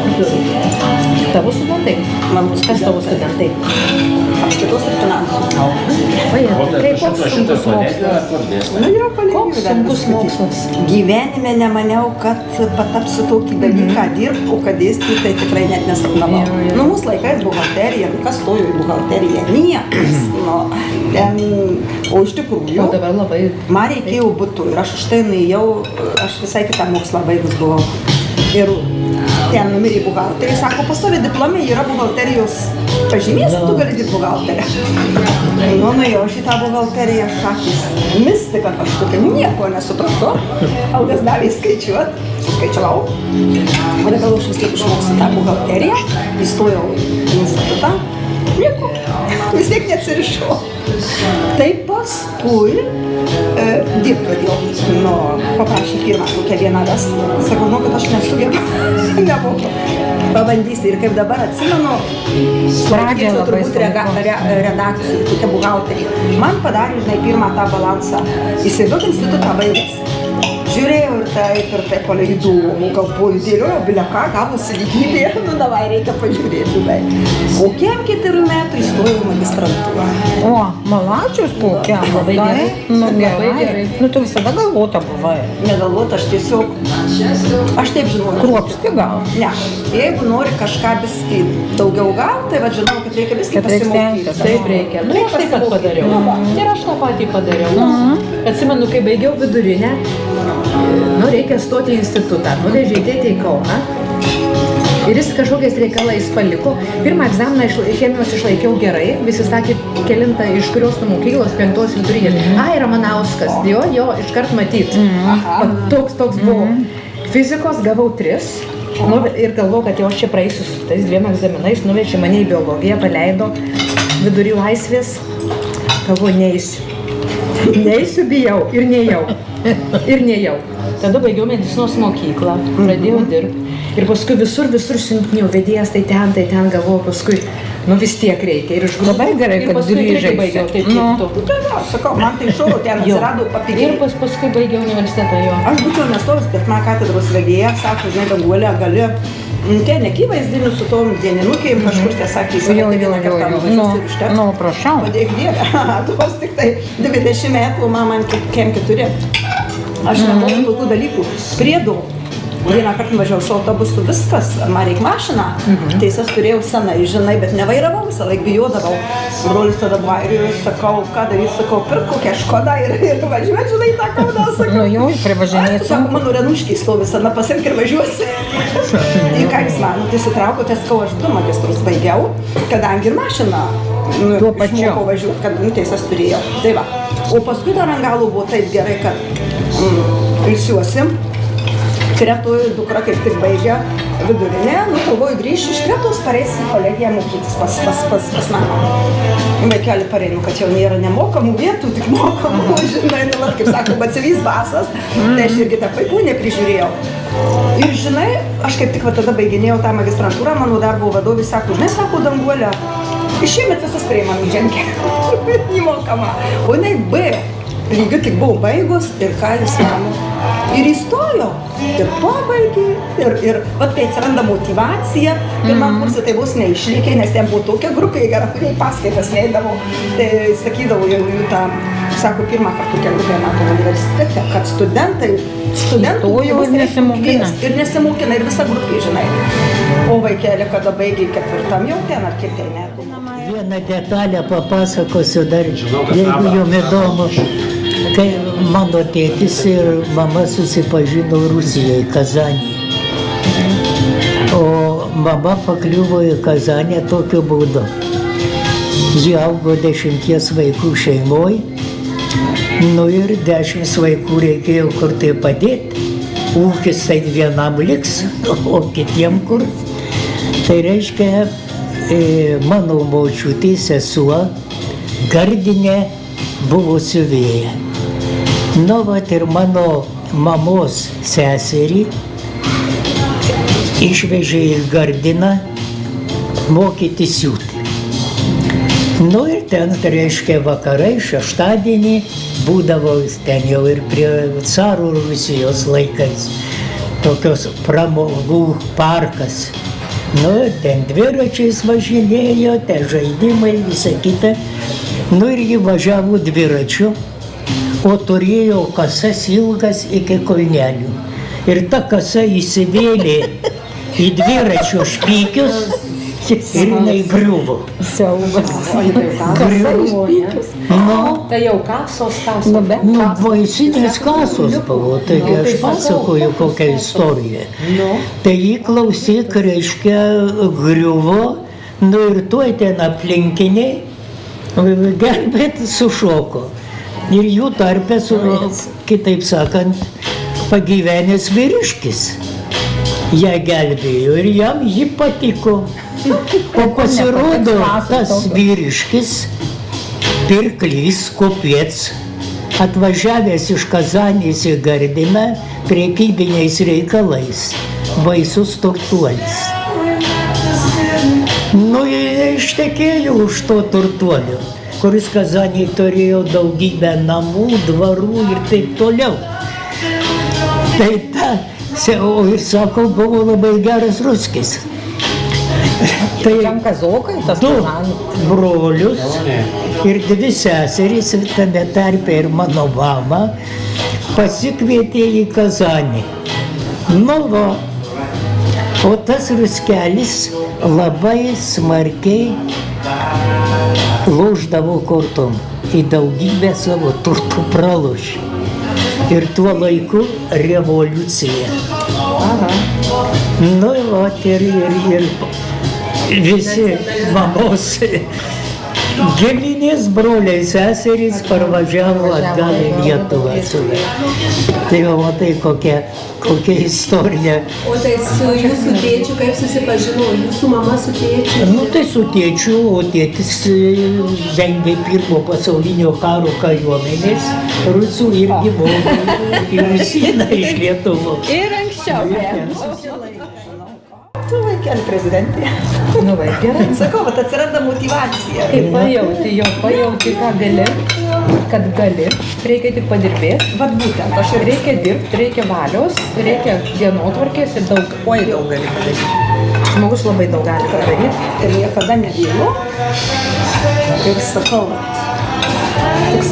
tavo studentai? Man bus Kas tavo studentai? apskaitos ir finansų. Tai koks sunkus mokslas? Nu, yra Koks palengvinti. sunkus mokslas? Gyvenime nemaniau, kad patapsiu tokį dalyką dirbti, o kad dėstyti, tai tikrai net nesapnavau. Nu, mūsų laikais buhalterija, nu, kas stojo į buhalteriją? Niekas. Nu, ten, o iš O tikrųjų, dabar labai... man reikėjo būtų ir aš už tai nuėjau, aš visai kitą mokslą baigus buvau. Ir ten numirė buhalterį, sako, pastovi diplomė yra buhalterijos pažymės, tu gali dirbti buhalterę. Nu, nuėjau šitą buhalteriją, šakis, mistika kažkokia, nieko nesupratau. Algas davė skaičiuot, suskaičiavau. O dabar aš vis tiek išmoksiu tą buhalteriją, įstojau į institutą, nieko, vis tiek neatsirišau. Tai paskui dirbti pradėjau. Nu, paprašė firmą kokią vieną vest. Sakau, nu, kad aš nesugebu, nemoku. Pabandysi. Ir kaip dabar atsimenu, Pradžia labai turbūt redakcijų, tokia buhalterija. Man padarė, žinai, pirmą tą balansą. Įsivaizduok institutą baigus. Žiūrėjau ir taip, palei įdomu, galvoju, dėliojau, bilia ką, gavosi lygybė, nu, davai, reikia pažiūrėti, žinai. Kokiam 4 metų įstojau į magistrantūrą. O, malačius kokiam. Labai gerai. Nu, Labai gerai. Nu, tu visada galvota buvai. Negalvot, aš tiesiog, aš taip žinau. Kruopšti gal. Ne, jeigu nori kažką biskį daugiau gauti, tai va žinau, kad reikia biskį Kad reikia pasimokyti. stengtis. Taip reikia. Nu, aš taip pat padariau. Ir aš tą patį padariau. Atsimenu, kai baigiau vidurinę, nu, reikia stoti į institutą. Nuvežė tėtį į Kauną. Ir jis kažkokiais reikalais paliko. Pirmą egzaminą chemijos išlaikiau gerai. Visi sakė, kelinta iš kurios tu mokyklos, 5 vidurinės. Ai, Ramanauskas. Jo, iškart matyt. Toks buvo. Fizikos gavau 3. Nu, ir galvojau, kad jau aš čia praeisiu su tais 2 egzaminais. Nuvežė mane į biologiją, paleido vidury laisvės. Galvoju, neisiu. Neisiu, bijau ir nejau. Ir nejau. Tada baigiau medicinos mokyklą, pradėjau dirbti. Ir paskui visur siuntinėjau, vedėjas tai ten galvojau, paskui, nu vis tiek reikia. Ir Labai gerai, kad grįžai. baigiau, taip Nu. tiktų. Sakau, man tai šau, ten atsirado papildyti. Ir paskui baigiau universitetą jo. Aš būčiau nestovus, bet man katedros vedėja sako, žinai, Danguolė, gali tie nekyvaizdinių su tom dieninukėm kažkur tie sakė, jis Jo, vieną jo, kartą jo. nuvažiuos ir užteks. Nu, prašau. Padėk Dievę, tuos tik tai 20 metų, man kiem 4. Aš nemoku tokių dalykų. Priedu. Vieną kartą nuvažiavau su autobusu, viskas, man reikia mašiną. Teisės turėjau senai, žinai, bet nevairavau, visą laiką bijodavau. Brolis tada buvo ir sakau, ką daryti, sakau, pirk kokią Škodą ir važiuoti, žinai, tą Kauną, sakau. Nu jau, privažinėsiu. Sako, mano Renuškiai stovi, sana pasimk ir važiuosi. Ir ką jūs manot, tai sitraukau, tai sakau, aš 2 magistrus baigiau, kadangi ir mašiną Tuo pačiu. išmokau važiuoti, kad teisės turėjau. Tai va. O paskui dar ant galo buvo taip gerai, kad ilsiuosi. Kretoje dukra kaip tik baigė vidurinę, nu galvoju grįžti iš Kretos, pareisi į kolegiją mokytis pas mamą. Vaikelį pareinu, kad jau nėra nemokamų vietų, tik mokamų, žinai, nu, kaip sako, batsiavys basas, tai aš irgi tą vaikų neprižiūrėjau. Ir žinai, aš kaip tik va tada baiginėjau tą magistrantūrą, mano darbo vadovai sako, žinai, sako, Danguolė, šiemet visas priimam į ženkę, įmokama, o jinai B. Lygiu tik buvau baigus ir ką jūs mano, Ir įstojo, ir pabaigė, ir va, tai atsiranda motyvacija. Pirmam kursui tai vos neišlikė, nes ten buvo tokia grupė, gera, kurie paskaitas neįdavo. Tai sakydavo jau jų tą, sako, pirmą kartą tokia grupė mato universitete, kad studentai Įstojo ir nesimokina. Ir nesimokina, ir visa grupė, žinai. O vaikelė, kada baigė 4. jau ten ar kiek tai metų. Vieną detalę papasakosiu dar, jeigu jums įdomu. Kai mano tėtis ir mama susipažino Rusijoje, Kazanėje. O mama pakliuvo į Kazanę tokiu būdu. Ji augo 10 vaikų šeimoje, nu ir 10 vaikų reikėjo kur tai padėti. Ūkis tai vienam liks, o kitiem kur. Tai reiškia, mano močiutė sesuo Gardinė buvo siuvėja. Nu, vat ir mano mamos seserį išvežė į Gardiną mokyti siūti. Nu ir ten, tai reiškia, vakarai, šeštadienį būdavo ten jau ir prie carų Rusijos laikais tokios pramogų parkas. Nu, ten dviračiais važinėjo, ten žaidimai, visa kita. Nu ir jį važiavo dviračiu, o turėjo kasas ilgas iki kulnelių. Ir ta kasa įsivėlė į dviračio špykius ir jinai griuvo. Siaubas. Griuvo. Tai jau kasos tas. Nu, baisinės kasos buvo, taigi aš pasakoju kokią istoriją. Tai jį klausyk, reiškia, griuvo, nu ir tuoj ten aplinkiniai gelbėt sušoko. Ir jų tarpe su, kitaip sakant, pagyvenęs vyriškis. Ją gelbėjo ir jam ji patiko. O pasirodo, tas vyriškis, pirklys, kupiec, atvažiavęs iš Kazanės į Gardiną prekybiniais reikalais, baisus turtuolis. Nu, jie ištekėjo už to turtuolio, kuris Kazanėje turėjo daugybę namų, dvarų ir taip toliau. Tai ta, o ir sako, buvo labai geras ruskis. Tai kazokai, tas du brolius ir 2 seserys, tame tarpe ir mano mama, pasikvietė į Kazanį. Nu, va, o tas ruskelis labai smarkiai lūždavo kortom, į daugybę savo turtų pralošė. Ir tuo laiku revoliucija. Nu, va, ir visi mamos giminės broliai seserys parvažiavo atgal į Lietuvą. Tai va, matai, kokia istorija. O tai su jūsų tėčiu kaip susipažino, jūsų mama su tėčiu? Nu, tai su tėčiu, o tėtis žengė 1 pasaulinio karo kariuomenės, rusų irgi buvo į Rusiną iš Lietuvos. Ir anksčiau. Tu vaikeli prezidentė. Nu, vai, gerai. Sakau, bet atsiranda motyvacija. Kaip pajauti, ką gali, kad gali, reikia tik padirbėti. Vat būtent, aš ir Reikia dirbti, reikia valios, reikia dienotvarkės ir daug. oi daug gali padaryti. Žmogus labai daug gali padaryti. Ir niekada nevėlu. Ir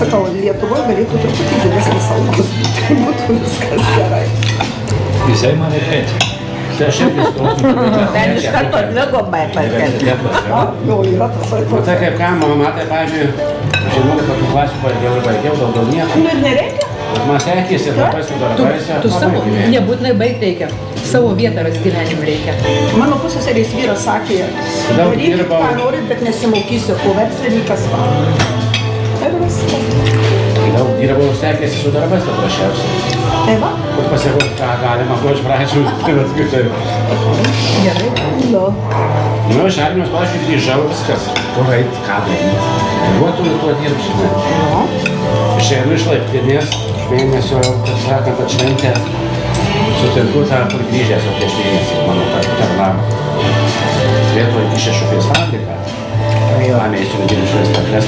sakau, Lietuvoje galėtų truputį didesnis algos būti, tai būtų viskas gerai. Visai man reikia. Tai aš irgi stosiu. Ten iš karto dvigubai pakelti. Jau yra tas O tai kaip ką, mano matai, pavyzdžiui, 11 klasių baigiau, daugiau nieko. Nu ir nereikia. Bet man sekėsi ir labai su darbais. Tu savo, nebūtinai baigti reikia. Savo vietą ras gyvenimą reikia. Mano pusseserės vyras sakė, darykit ką norit, bet nesimokysiu, o verslininkas va. Ir viskas. Daug dirbau, sekėsi su darbais paprasčiausiai. Tai va. Kur pasakau, ką galima, ko iš pradžių, tai paskui taip. Gerai. Nu. Nu, iš armijos pavyzdžiui grįžau, viskas. Kur eit, ką daryti. Tuo dirbti, žinai. Išeinu iš laiptinės, iš mėnesio, taip sakant, atšventę. Sutinku tą, kur grįžęs, o prieš mėnesį, mano tarnavo. Lietuvai iki 6 fabriką. Mėnesių dirbu šalies paklės.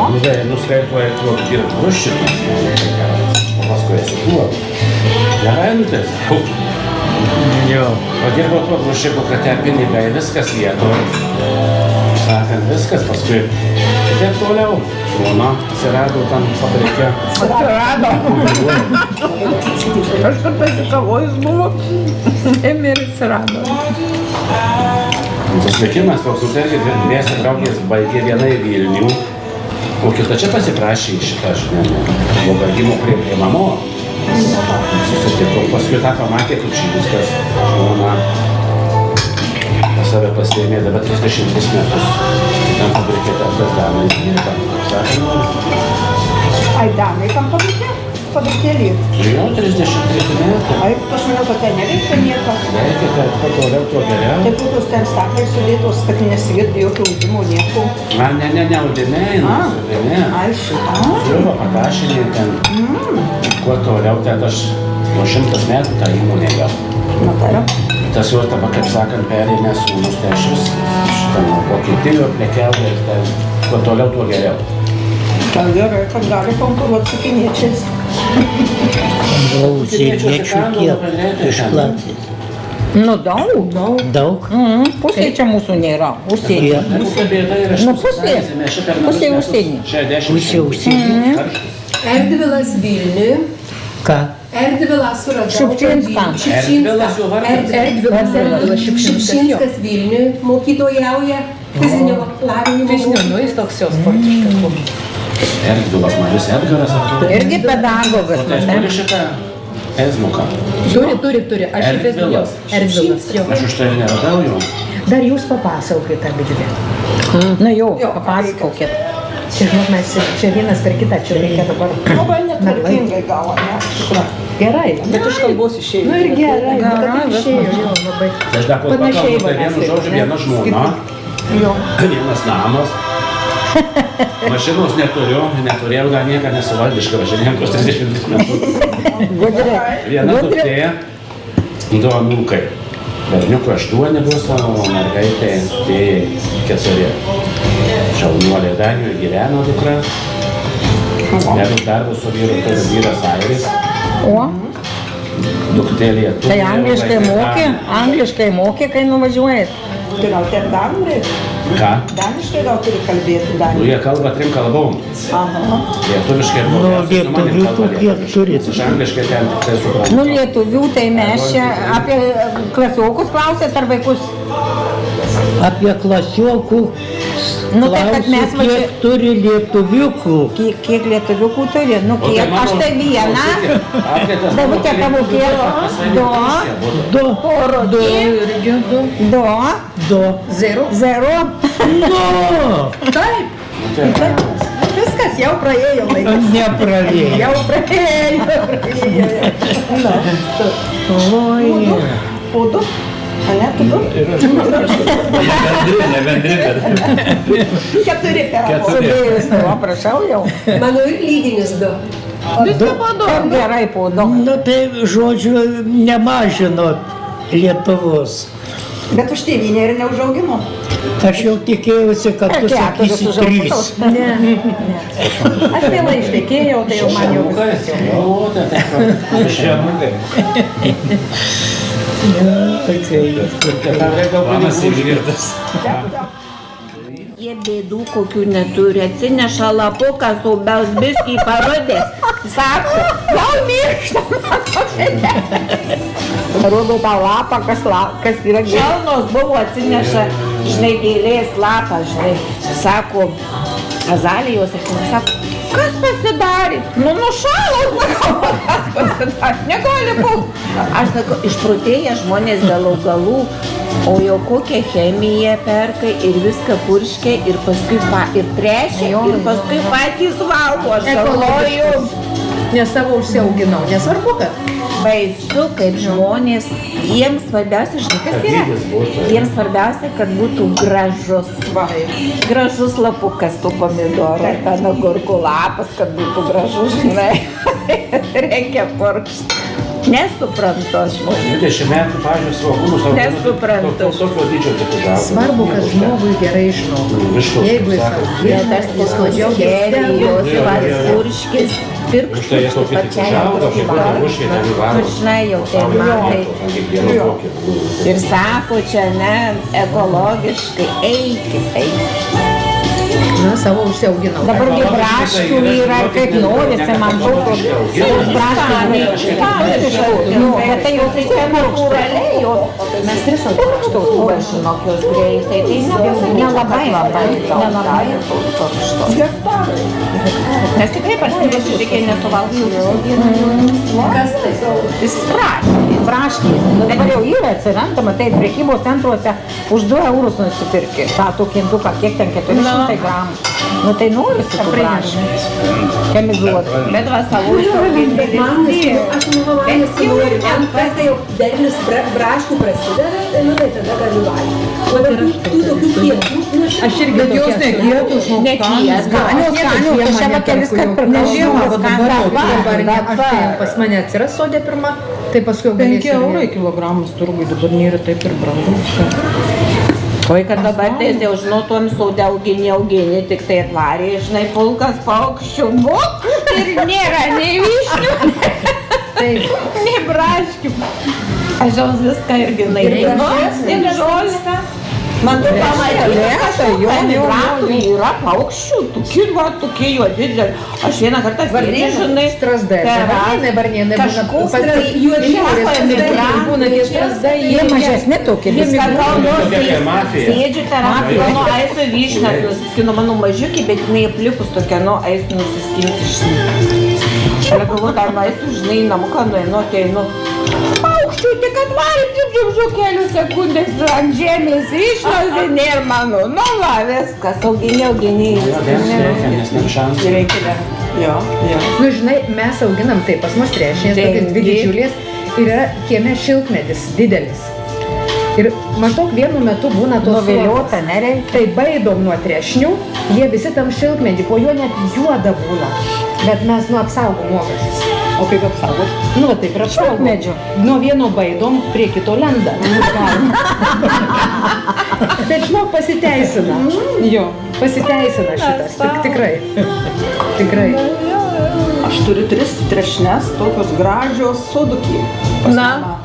Nu, tai nuskaituoja tuo dirbti ruščitų. paskui esi buvo. Gerai, nu tai sakau. Jo. O dirbau tuo grušiku, kad tie pinigai, viskas vietoj. Sakant, viskas, paskui taip toliau. Žmona atsirado tam fabrike. Atsirado. Kažkur pasikavojus buvo. Ėmė ir atsirado. Tas likimas toks, nu tai irgi dviesi draugės baigė vieną į Vilnių, o kita čia pasiprašė į šitą, blogardimo prie mamo. Susitiko, paskui tą pamatė Kučinskis, žmona. Pas save pasiėmė dabar 33 metus. Tam fabrike tas Danai dirba. Ai, Danai tam fabrike? Fabrikėlį? Jo, 33 metų. Ai, aš manau, kad ten nereikia nieko. Reikia, kad kuo toliau, tuo geriau. Tai būtų ten staklai sudėtos, kad nesigirdė jokio audimo nieko. Man ne audiniai, ne. Ai, šitą. Žiūrėjau, patašinė ten. Kuo toliau, ten aš nuo 100 metų tą įmonę gal. Na, tai yra. Tas juos dabar, kaip sakant, perėmė sūnus, tai aš vis šitą nuo Vokietijos prekiauju ir ten kuo toliau, tuo geriau. Gal gerai, kad gali konkuruoti su kiniečiais. Užsieniečių kiek išplatė? Nu, daug. Daug? Pusė čia mūsų nėra. Užsienį. Mūsų bėda yra Nu, pusė užsienį. Pusė užsienį. Erdvilas Vilniui. Ką? Erdvilas suradau. Šupčinską. Erdvilas jo vardas. Erdvilas Šupčinskas Vilniui mokytojauja fizinio lavinimo. Fizinio, nu jis toks jau sportiškas buvo. Erdvilas Marius Edgaras. Irgi pedagogas. O tai aš turiu šitą Ezmuką. Turi. Aš Erdvilas. Erdvilas, jo. Aš už tai neradau jo. Dar jūs papasakokit tą bidvę. Na jau, papasakokit. Čia, žinot, mes čia vienas per kitą, čia reikia dabar. Labai netvarkingai gavo, ne? Gerai. Bet iš kalbos išėjo. Nu ir gerai, bet taip išėjo, jo, labai. Tai aš dar kol Panašiai pakalbu, tai vienu žodžiu, viena žmona, Jo. vienas namas. Mašinos neturėjau, dar nieką nesuvaldiškai važinėjom, tuos 30 metų. Viena duktė, du anūkai. Berniukui 8 bus, o mergaitė tėjai 4. Šaunuolė Danijoje gyveno dukra. Nedaug darbo su vyru, turi vyras airis. O? Duktė Lietuvė. Tai angliškai mokė, kai nuvažiuojat. Tai gal ten danai? Ką? Daniškai gal turi kalbėti Nu, danai. jie kalba 3 kalbom. Aha. Lietuviškai ir Nu, lietuvių kiek turit? Iš angliškai ten tai suprantu. Nu, lietuvių, tai mes čia apie klasiokus klausėt ar vaikus? Apie klasiokų. Nu, tai kad mes va čia... Kiek turi lietuviukų? Kiek lietuviukų turi? Nu, kiek? Aš tai vieną. Davutė tavo kiek? Du. Du. Du. Du. Zero. Nu! Taip. Viskas jau praėjo laikas. Nepraėjo. Jau praėjo. Oi. Po du? A ne, tu du? Nebendri. 4 per abu. Sudėjus, nu, prašau jau. Mano ir lyginis du. Kaip gerai po du. Nu tai, žodžiu, nemažino Lietuvos. Bet už tėvynę ir neužaugino. Aš jau tikėjausi, kad tu sakysi 3. Aš vėlai ištekėjau, tai jau man jau viskas jau. O, tai Planas įvykdytas. Jie bėdų kokių neturi, atsineša lapuką su belsbiskį parodės. Sako, gal miršta. Rodo tą lapą, kas yra Šalnos buvo atsineša, žinai, gėlės lapą, žinai. Sako, azalijos, sako, kas pasidarė? Nu, nušalo, sakau, kas pasidarė, negali būti. Aš sakau, išprotėję žmonės dėl augalų, o jau kokią chemiją perka ir viską purškia ir paskui ir trešia ir paskui patys valgo. Aš galvoju, Nes savo užsiauginau, nesvarbu, kad. Baisu, kaip žmonės, jiems svarbiausia, žinai, kas yra? Jiems svarbiausia, kad būtų gražus. Gražus lapukas tų pomidorų, ten agurkų lapas, kad būtų gražus, žinai. Reikia purkšti. Nesuprantu aš žmonių. 20 metų, pavyzdžiui, svogūnus Nesuprantu. Tokio dydžio tik užaugo. Svarbu, kad žmogui gerai žinotų. Vištos, Jeigu jis sako. augina, Tas puslodžiau gėrijos, purškis. Už tai jie tokį tik užaugo, kaip būtų mušė, ten įvaro. Žinai, jau tai matai. Kiekvieno kokį. Ir sako, čia ne, ekologiškai, eikit. Na, savo užsiauginau. Dabar gi braškių yra, kaip norisi, man būtų. Bet tai jau tai natūraliai, jo. Mes 3 aukštos buvęs, Žinok, jos greitai, tai nelabai. Nes tikrai parsivežu, reikia nesuvalgyti. Kas tai? Braškiai. Dabar jau yra atsirandama, tai prekybos centruose už 2 eurus nusipirki. Ta tokį induką, kiek ten 400 gramų. Nu tai norisi tų braškių. Chemizuoti. Bet va savo užsiauginti visi. Aš manau, mamas jau ir kas tai jau derlius braškų prasideda, nu tai tada galiu valgyti. O dabar tų tokių kietų, Aš irgi Bet jos nekietų, Nekietos. Skanios, aš čia va kelis kart Nežiemą, pirkau. dabar aš tai pas mane atsiras sodė pirma, tai paskui 5 eurai kilogramas turgui, dabar nėra taip ir brangu. Oi, kad dabar tai jau, žinau, tuom sode augini, tik tai atvarė, žinai, pulkas paukščių, ir nėra nei vyšnių, nei braškių. Aš jau viską irgi naikinu, ir žolę. Man tu pamatė, yra paukščių, tokie juodi. Aš vieną kartą sėdžiu, žinai, strazdai. Varnėnai būna tie strazdai. Jie mažesni tokie. Sėdžiu terapijoje, eisiu vyšnes nusiskinu, mano mažiukį, bet jinai aplikus tokia, eisiu nusiskinti iš. Aš galvoju, dar eisiu, žinai, namuką, ateinu. Paukščių tik atvarė, taip kelių sekundės ant žemės išnaudė, nėra mano. Nu, va, viskas, augini. Reikia dar. Jo. Nu, žinai, mes auginam taip, pas mus trešinės, tokias 2 didžiulės ir yra kieme šilkmedis didelis. Ir maždaug vienu metu būna tos Nuviliota, nereikia. Tai baidom nuo trešnių, jie visi tam šilkmedį, po juo net juoda būna. Bet mes apsaugom uogas. O kaip apsaugos? Nu, va taip ir apsaugom. Šilkmedžiu. Nuo vieno baidom prie kito lenda. Bet žinok, pasiteisina. Jo, pasiteisina šitas. Tikrai. Aš turiu 3 trešnes, tokios gražios sodukį. Na.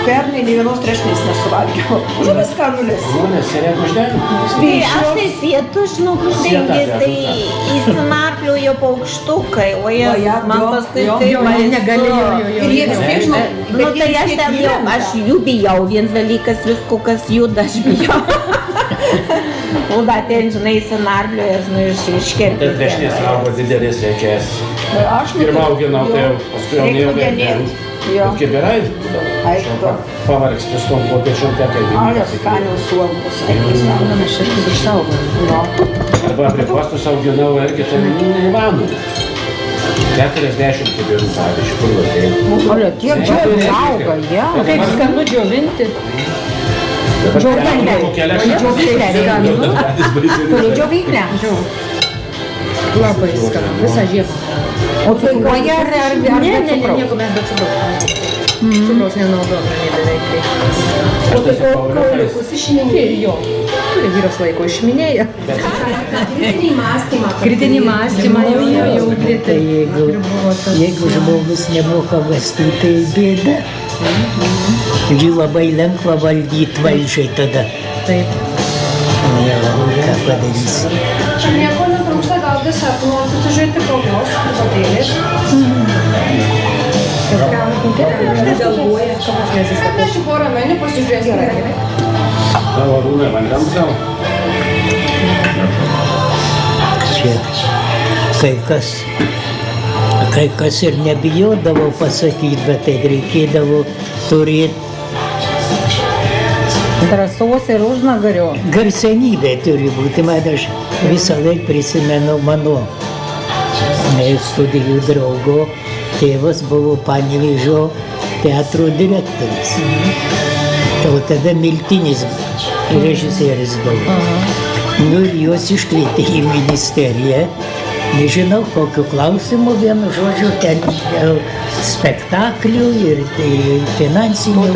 Pernai nei vienos trešnės nesuvalgiau. Žuvis kanulės. Žmonės sėrė maždėm. Tai aš tai sėtų, žinok, uždengi, tai įsinarpliojo paukštukai, o jie man paskui tai negalėjo. Ir jie vis tiek, žinau, Nu tai aš ten jau, aš jų bijau, vienas dalykas visko, kas juda, aš bijau. O da ten, žinai, įsinarpliojas, iškerti. Tai trešnės augo didelis reikės. Pirmą auginau, tai jau paskui jau nėjau. Bet kaip gerai, pavargsti su tom popiečiom tekai. Skanios suolgus. Mes irgi išsaugom. Arba prie pastus auginau irgi, tai neįmanoma. 40 kibirų, pavyzdžiui, kur latėjau. Olio, tiek džiaugiai auga, jie. Kaip skanu džiovinti. Turi džiovyklę. Labai skanu, visą žiemą. O cukruoja ar be cukraus? Nieko mes be cukraus. Cukraus nenaudojame beveik. Aš tai su pauliukais. Jo, turi vyras laiko išiminėja. Kritinį mąstymą. Jau Tai jeigu žmogus nemoka mąstyti, tai bėda. Jį labai lengva valdyti valdžiai tada. Taip. Ką padarysi? Nieko netrūksta, gal tiesiog nori susižiūrėti kavos, truputėlės. Atnešiu porą meniu, pasižiūrėsiu. Gerai. Tavo rūnai vandens gal? Čia kai kas ir nebijodavo pasakyti, bet tai reikėdavo turėti. Drąsos ir užnagario. Garsenybė turi būti, man aš visą laiką prisimenu mano studijų draugo, tėvas buvo Panevėžio teatro direktorius. O tada Miltinis režisierius buvo. Nu ir juos iškvietė į ministeriją. Nežinau, kokiu klausimu, vienu žodžiu, ten spektaklių ir finansinių.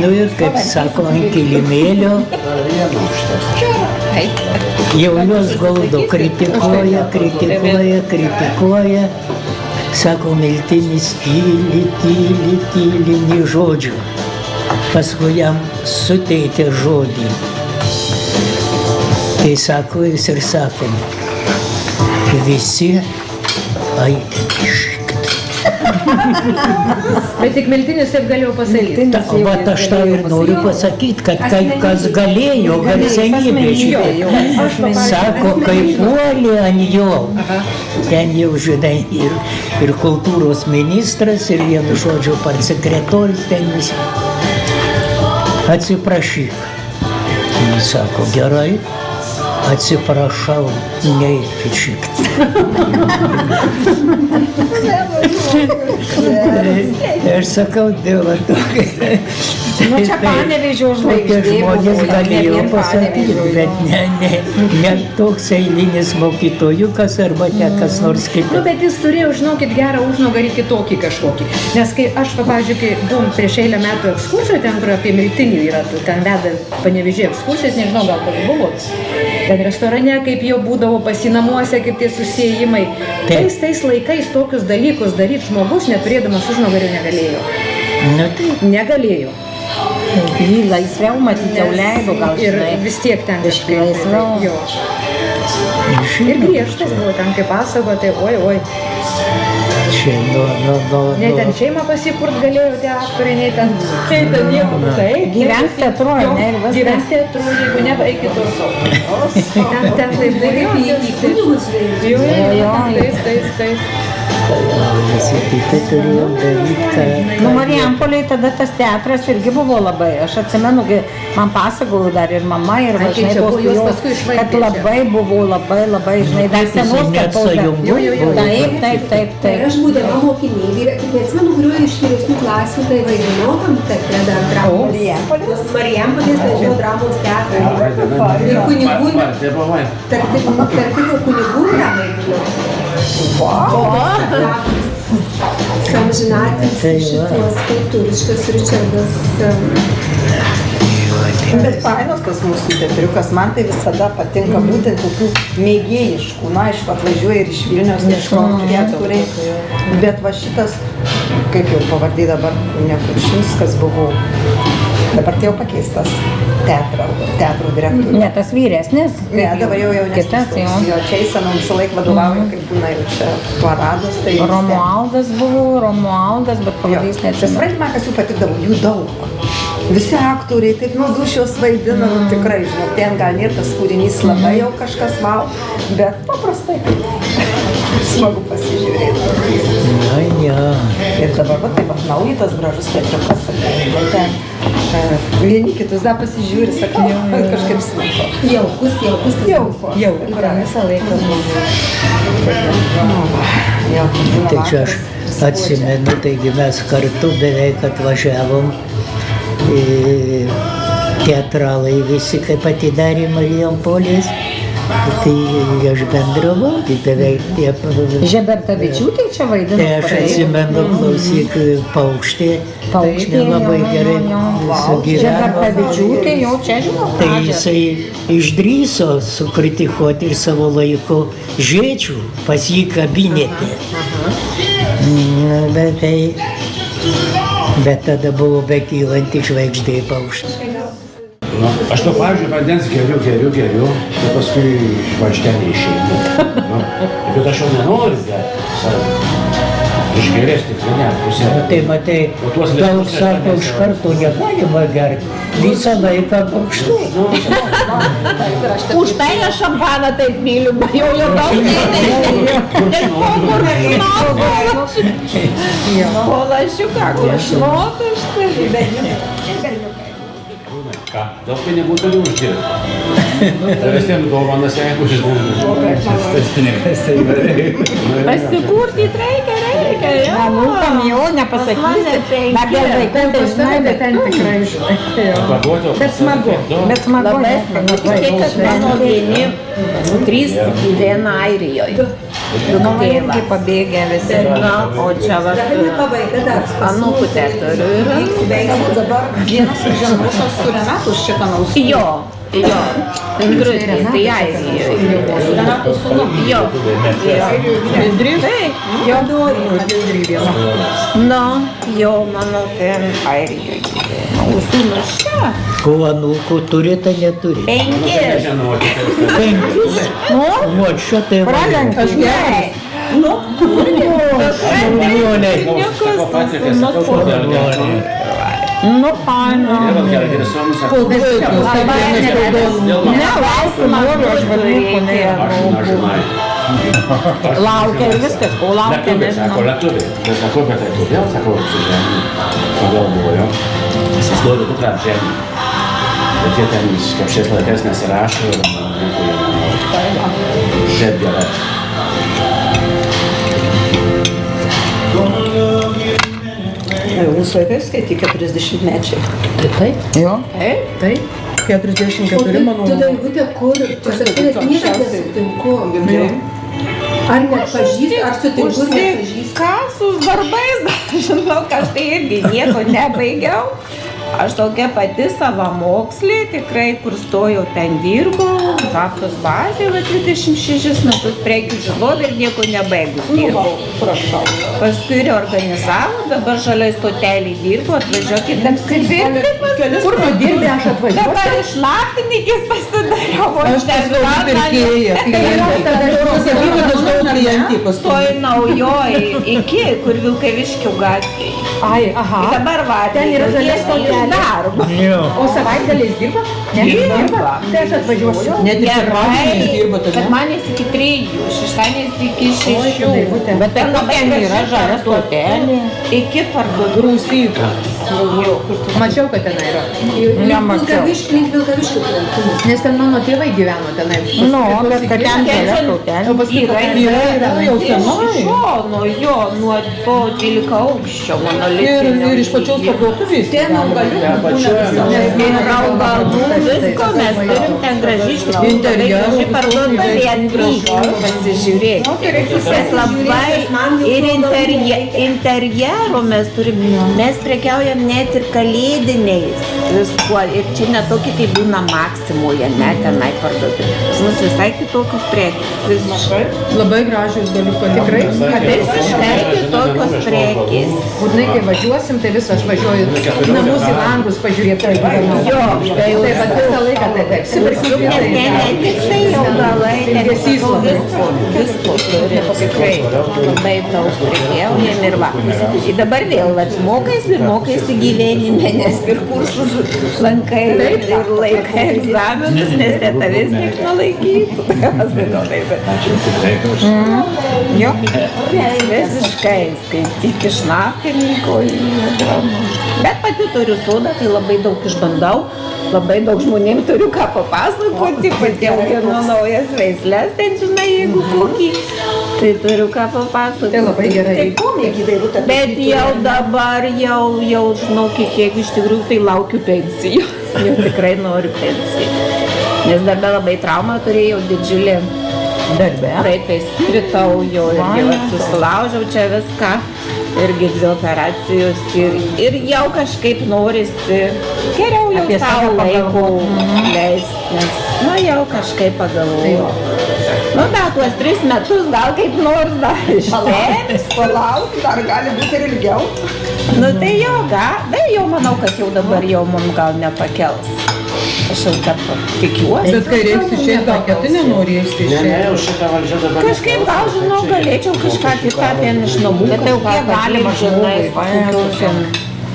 Nu ir, kaip sako, ant kilimėlio. Jau jos guldo, kritikuoja. Sako, Miltinis tyli, nei žodžių. Paskui jam suteikė žodį. Tai sako, jis ir sako, visi eikit. Bet tik Miltinis taip galėjau pasakyti. Vat aš tau ir noriu pasakyti, kad kas galėjo garsenybė žinai. Sako, kai puolė ant jo, ten jau žinai ir kultūros ministras, ir vienu žodžiu sekretorius, ten visi. Atsiprašyk. Jis sako, gerai, atsiprašau, neikit šikti. Aš sakau, Dieva, tokia. Nu, čia Panevėžio žvaigždė. Žmonės galėjo pasakyti, bet ne toks eilinis mokytojukas arba kas nors kitas. Nu, bet jis turėjo, žinokit, gerą užnugarį kitokį kažkokį. Nes kai aš, pavyzdžiui, kai buvom prieš eilę metų ekskursiją, ten, kur apie Miltinį yra, ten veda Panevėžyje ekskursijas, nežinau, gal kas buvot. Ten restorane, kaip jau būdavo pasinamuose, kaip tie susiejimai. Tais laikais tokius dalykus daryti žmogus, neturėdamas užnugario, negalėjo. Nu, tai negalėjo. Jį laisviau matyti jau leido, gal žinai. Ir vis tiek ten kažkaip laisviau. Jo. Ir griežtas buvo ten, kaip pasako, tai oi. Čia, Ne ten šeimą pasikurt galėjo tie aktoriai, nei ten nieko. Gyvent teatru, ne? Gyvent teatru, jeigu ne, eik kitur. Ten taip daryti. Taip. visi kiti turėjo daryti, ką... Nu, Marijampolėj tada tas teatras irgi buvo labai, aš atsimenu, man pasakojo dar ir mama, ir važinai tos jos, kad labai buvo, labai, žinai, dar senos kartos. Taip. Ir aš būdama mokiniai, neatsimenu, kuriuo iš vyresnių klasių tai vaidinau tam teatre dar dramos. Marijampolės dažniau dramos teatrą. Ir kunigų, tarp kunigų vaidinau. Samžinatis šitos kultūriškas Ričardas. Bet fainos tas mūsų teatriukas, man tai visada patinka būtent tokių mėgėjiškų. Na, aišku, atvažiuoja ir iš Vilniaus, ir iš Kauno aktoriai. Bet va šitas, kaip jau pavardė dabar, Kuršinskas buvo, dabar tai jau pakeistas teatro direktorius. Ne, tas vyresnis. Ne, dabar jau jaunesnis. Jo, čia įsana visą laiką vadovauja, kaip būna jau čia paradas. Tai Romualdas buvo, bet pavardės neatsimenu. Supratimą, kas jų patikdavo, jų daug. Visi aktoriai taip nuo dušios vaidina, tikrai, žinau, ten gal nėra tas kūrinys labai jau kažkas vau, bet paprastai smagu pasižiūrėti. Ja. Ir dabar, va, taip atnaujai tas gražus teatriukas, ten vieni kitus dar pasižiūri, sakau, kažkaip smagu. Jaukus. Visą laiką. Tai čia aš atsimenu, taigi mes kartu beveik atvažiavom, teatralai visi, kaip atidarė Marijampolės, tai aš bendravau, tai beveik tie... Žebertavičiūtė čia vaidino? Tai aš atsimenu, klausyk, Paukštė labai gerai sugyveno. Žebertavičiūtė jau čia žinau. Tai jisai išdrįso sukritikuoti ir savo laiko Žėčių pas jį kabinete. Bet tada buvo bekylanti žvaigždė Paukštė. Aš to, pavyzdžiui, vandens geriu, tai paskui žvaigždelį išeinu. Bet aš jau nenoriu gerti. Išgerės tik ne pusę. Tai matai, daug sako, iš karto negalima gerti. Visą laiką purkštu. Už tai aš šampaną taip myliu, jau daug o lašiuką, kur šlotų štai. Ką? Daug pinigų turi uždirbti. Tai visiems dovanas, jeigu žinai. Pasikurti reikia. Anūkam jau nepasakysi. Bet dėl vaikų tai žinai, bet ten tikrai žinai. Bet smagu. Bet smagu. Labai smagu. Tik kad mano vieni 3 gyvena Airijoje. Nu, irgi pabėgę visi. Na, o čia va, anūkų turiu ir Vienas iš žemušos su Renatos Čekanausku. jo. Indrutė, tai Airijoje. Renatos sūnų. Jo. Taip, jo Dori. Na, jo, manau, ten Airijoje. O sūnus čia. Ko anūkų turi, tai neturi. 5. 5. nu, O, čia tai pralenkiu. Nu, faina. Ne, laukiu, noriu, aš vadinku, ne. Laukia ir viskas, ko laukia, Sako, nežinau. lietuviai. Tai sakau, bet tai kodėl, sakau, apsižemė. Kodėl buvo jo? Jis duoda dukrą apžemė. Bet jie ten kaip šiais laikais nesirašo ir nieko jie nenori. Žiūrėt gerai. Mūsų vaikai skaitė 40-mečiai. Taip, Jo. taip. 44, manau. Tu Daivutė, kur? Tu sakai, nes niekad nesutinku. Ar nepažįsti, ar sutinku, ar nepažįsti? Ką su darbais, žinau, kad aš tai irgi nieko nebaigiau. Aš tokia pati savamokslė, tikrai kur stojau, ten dirbau, Zaftos bazėje, 26 metus prekių žinau ir nieko nebaigus dirbau. Prašau. Paskui reorganizavau, dabar žaliai stotelį dirbu, atvažiuokit apsipirkti. Kur tu dirbi, aš atvažiuosiu? Dabar iš naktinykis pasidariau, Aš esu pirkėja. Toj naujoj iki, kur Vilkaviškių gatvėje. Ai, aha. Dabar va, Ten yra žalia stotelė. Darbo. O savaitgaliais dirba? Dirba. Tai aš atvažiuosiu. Net ir sekmadieniais dirbote, ne? Sekmadieniais iki 3, šeštadieniais iki 6. Bet tai kokia ten yra žalia stotelė. Iki parduotuvės. Rūsyta. Mačiau, kad ten yra. Nemačiau. Link Vilkaviškių plentumas. Nes ten mano tėvai gyveno tenai. Nu, bet kad ten žalia stotelė. Yra jau iš senai. šono, jo, nuo to 12 aukščio monolitinio. Ir iš pačios parduotuvės. Ten augaliukų būna Ir augalų visko mes turim ten gražiškių. Interjerų, Parduotuvė atvyko pasižiūrėti. Mes labai ir interjero mes turim. Mes prekiaujam net ir kalėdiniais viskuo. Ir čia ne tokį, kaip būna Maksimoje, ne tenai parduotuvė. Pas mus visai kitokius prekės. Visiškai. Labai gražios galiu Tikrai? Visiškai kitokios prekės. Būtinai, kai važiuosim, tai vis aš važiuoju namus į langus pažiūrėti. Jo, tai Tai va visą laiką taip. Ne tik tai augalai, ne visko turim, tikrai labai daug prekiaujam ir va. Ir dabar vėl mokaisi gyvenime, nes ir kursus lankai ir laikai egzaminus, nes ne tavęs nieks nelaikytų. Jo, visiškai skaityk iš naktininko. Bet pati turiu sodą, tai labai daug išbandau. Labai daug žmonėm turiu ką papasakoti, pati auginu naujas veislės, ten žinai, jeigu kokį, tai turiu ką papasakoti. Tai labai gerai. Tai pomėgį Daivutė. Bet jau dabar, jau žinokit, jeigu iš tikrųjų, tai laukiu pensijų. Jau tikrai noriu pensijų. Nes darbe labai traumą turėjau didžiulį. Darbe. Praeitais kritau jau ir jau susilaužiau čia viską. Irgi 2 operacijos ir jau kažkaip norisi geriau jau Apie savo save laiko leisti, nes jau kažkaip pagalvoju. Nu, dar tuos 3 metus gal kaip nors dar ištems. Palauk, dar gali būti ir ilgiau. Nu, tai jau manau, kad jau dabar jau mums gal nepakels. Aš jau dabar tikiuosi. Bet kai reiks išėti, gal kiti nenorės Ne, išėti. jau šitą valdžią dabar. Kažkaip gal, žinau, galėčiau kažką kitą ten iš namų. Bet tai jau kiek galima žmogui,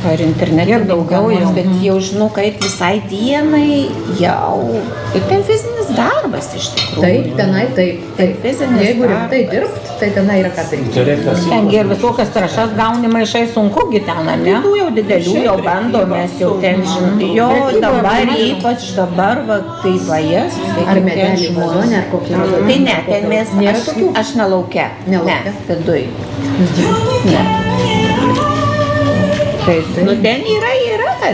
Ar internete Ir daugiau jau, bet jau žinau, kad visai dienai jau. Ir tai fizinis darbas iš tikrųjų. Taip, tenai taip. Fizinis Jeigu darbas. rimtai dirbt, tai tenai yra ką daryti. Tengi ir visokias trašas gauni maišai sunkugi ten, ar ne? Tų jau didelių jau bandom, mes jau ten žinom. Jo, dabar ypač dabar, va, tai vajas. Ar medelį vazonė, ar kokį vazonė? Tai ne, ten mes, Nėra tokių? aš nelaukia. Ne lauke? Ne, viduj. Ne. Nu, ten yra,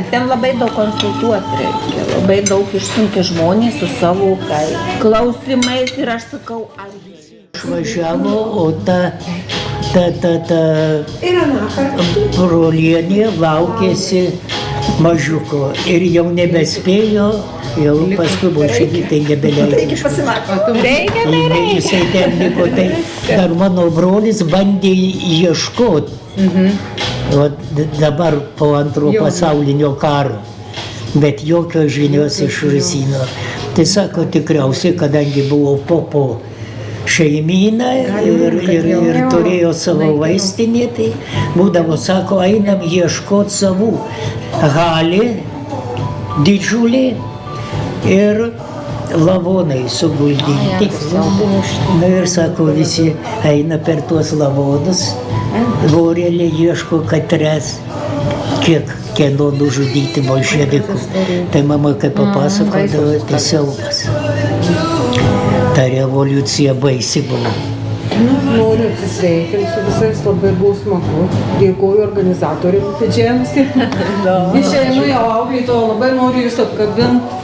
ten labai daug konsultuoti reikia, labai daug išsunkia žmonės su savo klausimais ir aš sakau, ar visi. Išvažiavo, o ta brolienė laukėsi mažiuko ir jau nebespėjo, jau paskui bolševikai nebeleidžia. Reikia, Jisai ten liko, tai dar mano brolis bandė ieškoti. Dabar po antro pasaulinio karo, bet jokios žinios iš Rusino. Tai sako, tikriausiai, kadangi buvo popo šeimyna ir turėjo savo vaistinį, tai būdavo, sako, einam ieškoti savų. Halė didžiulė ir lavonai suguldyti. Na ir sako, visi eina per tuos lavonus. Vorelė ieško katres, kieno nužudyti bolševikų. Tai mama, kaip papasakodavo, tai siaubas. Ta revoliucija baisi buvo. Noriu atsisveikinti su visais, labai buvo smagu. Dėkuoju organizatoriams didžiams. Išeinu jau auklėtojo, labai noriu jūs apkabinti.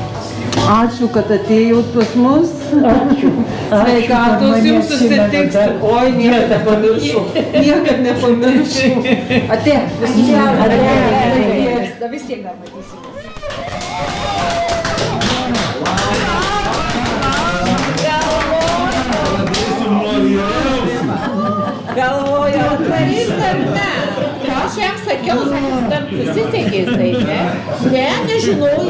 Ačiū, kad atėjot pas mus. Ačiū. Sveikatos jums susitiksim. Oi, niekad nepamiršau. Niekad nepamiršau. Atė. Vis tiek dar matysim. Galvoju, atvarys ar ne? Aš jam sakiau, kad susitikė jisai, ne? Ne, nežinojau.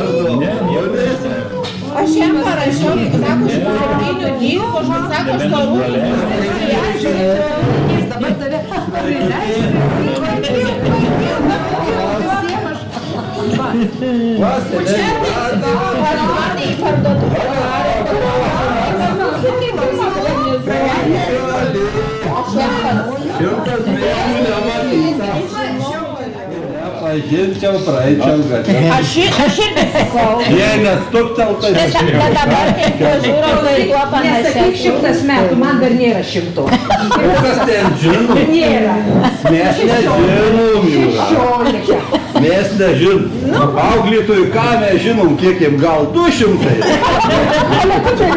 Aš jam parašiau, sako, iš 7 dienų, kažkas sako, aš sarūnus susitikė. Jis dabar tave prileis. Varmanį į parduotuvę. Pažinčiau, praeičiau gatvę. Aš irgi sakau. Jei nestukteltai. Bet dabar kaip pažiūrau, tai tuo Nesakyk 100 metų, man dar nėra 100. O kas ten žino? Nėra. Mes nežinom, Jūra. 16. Mes nežinom. Auklėtojų ką mes žinom, kiek jiem gal 200.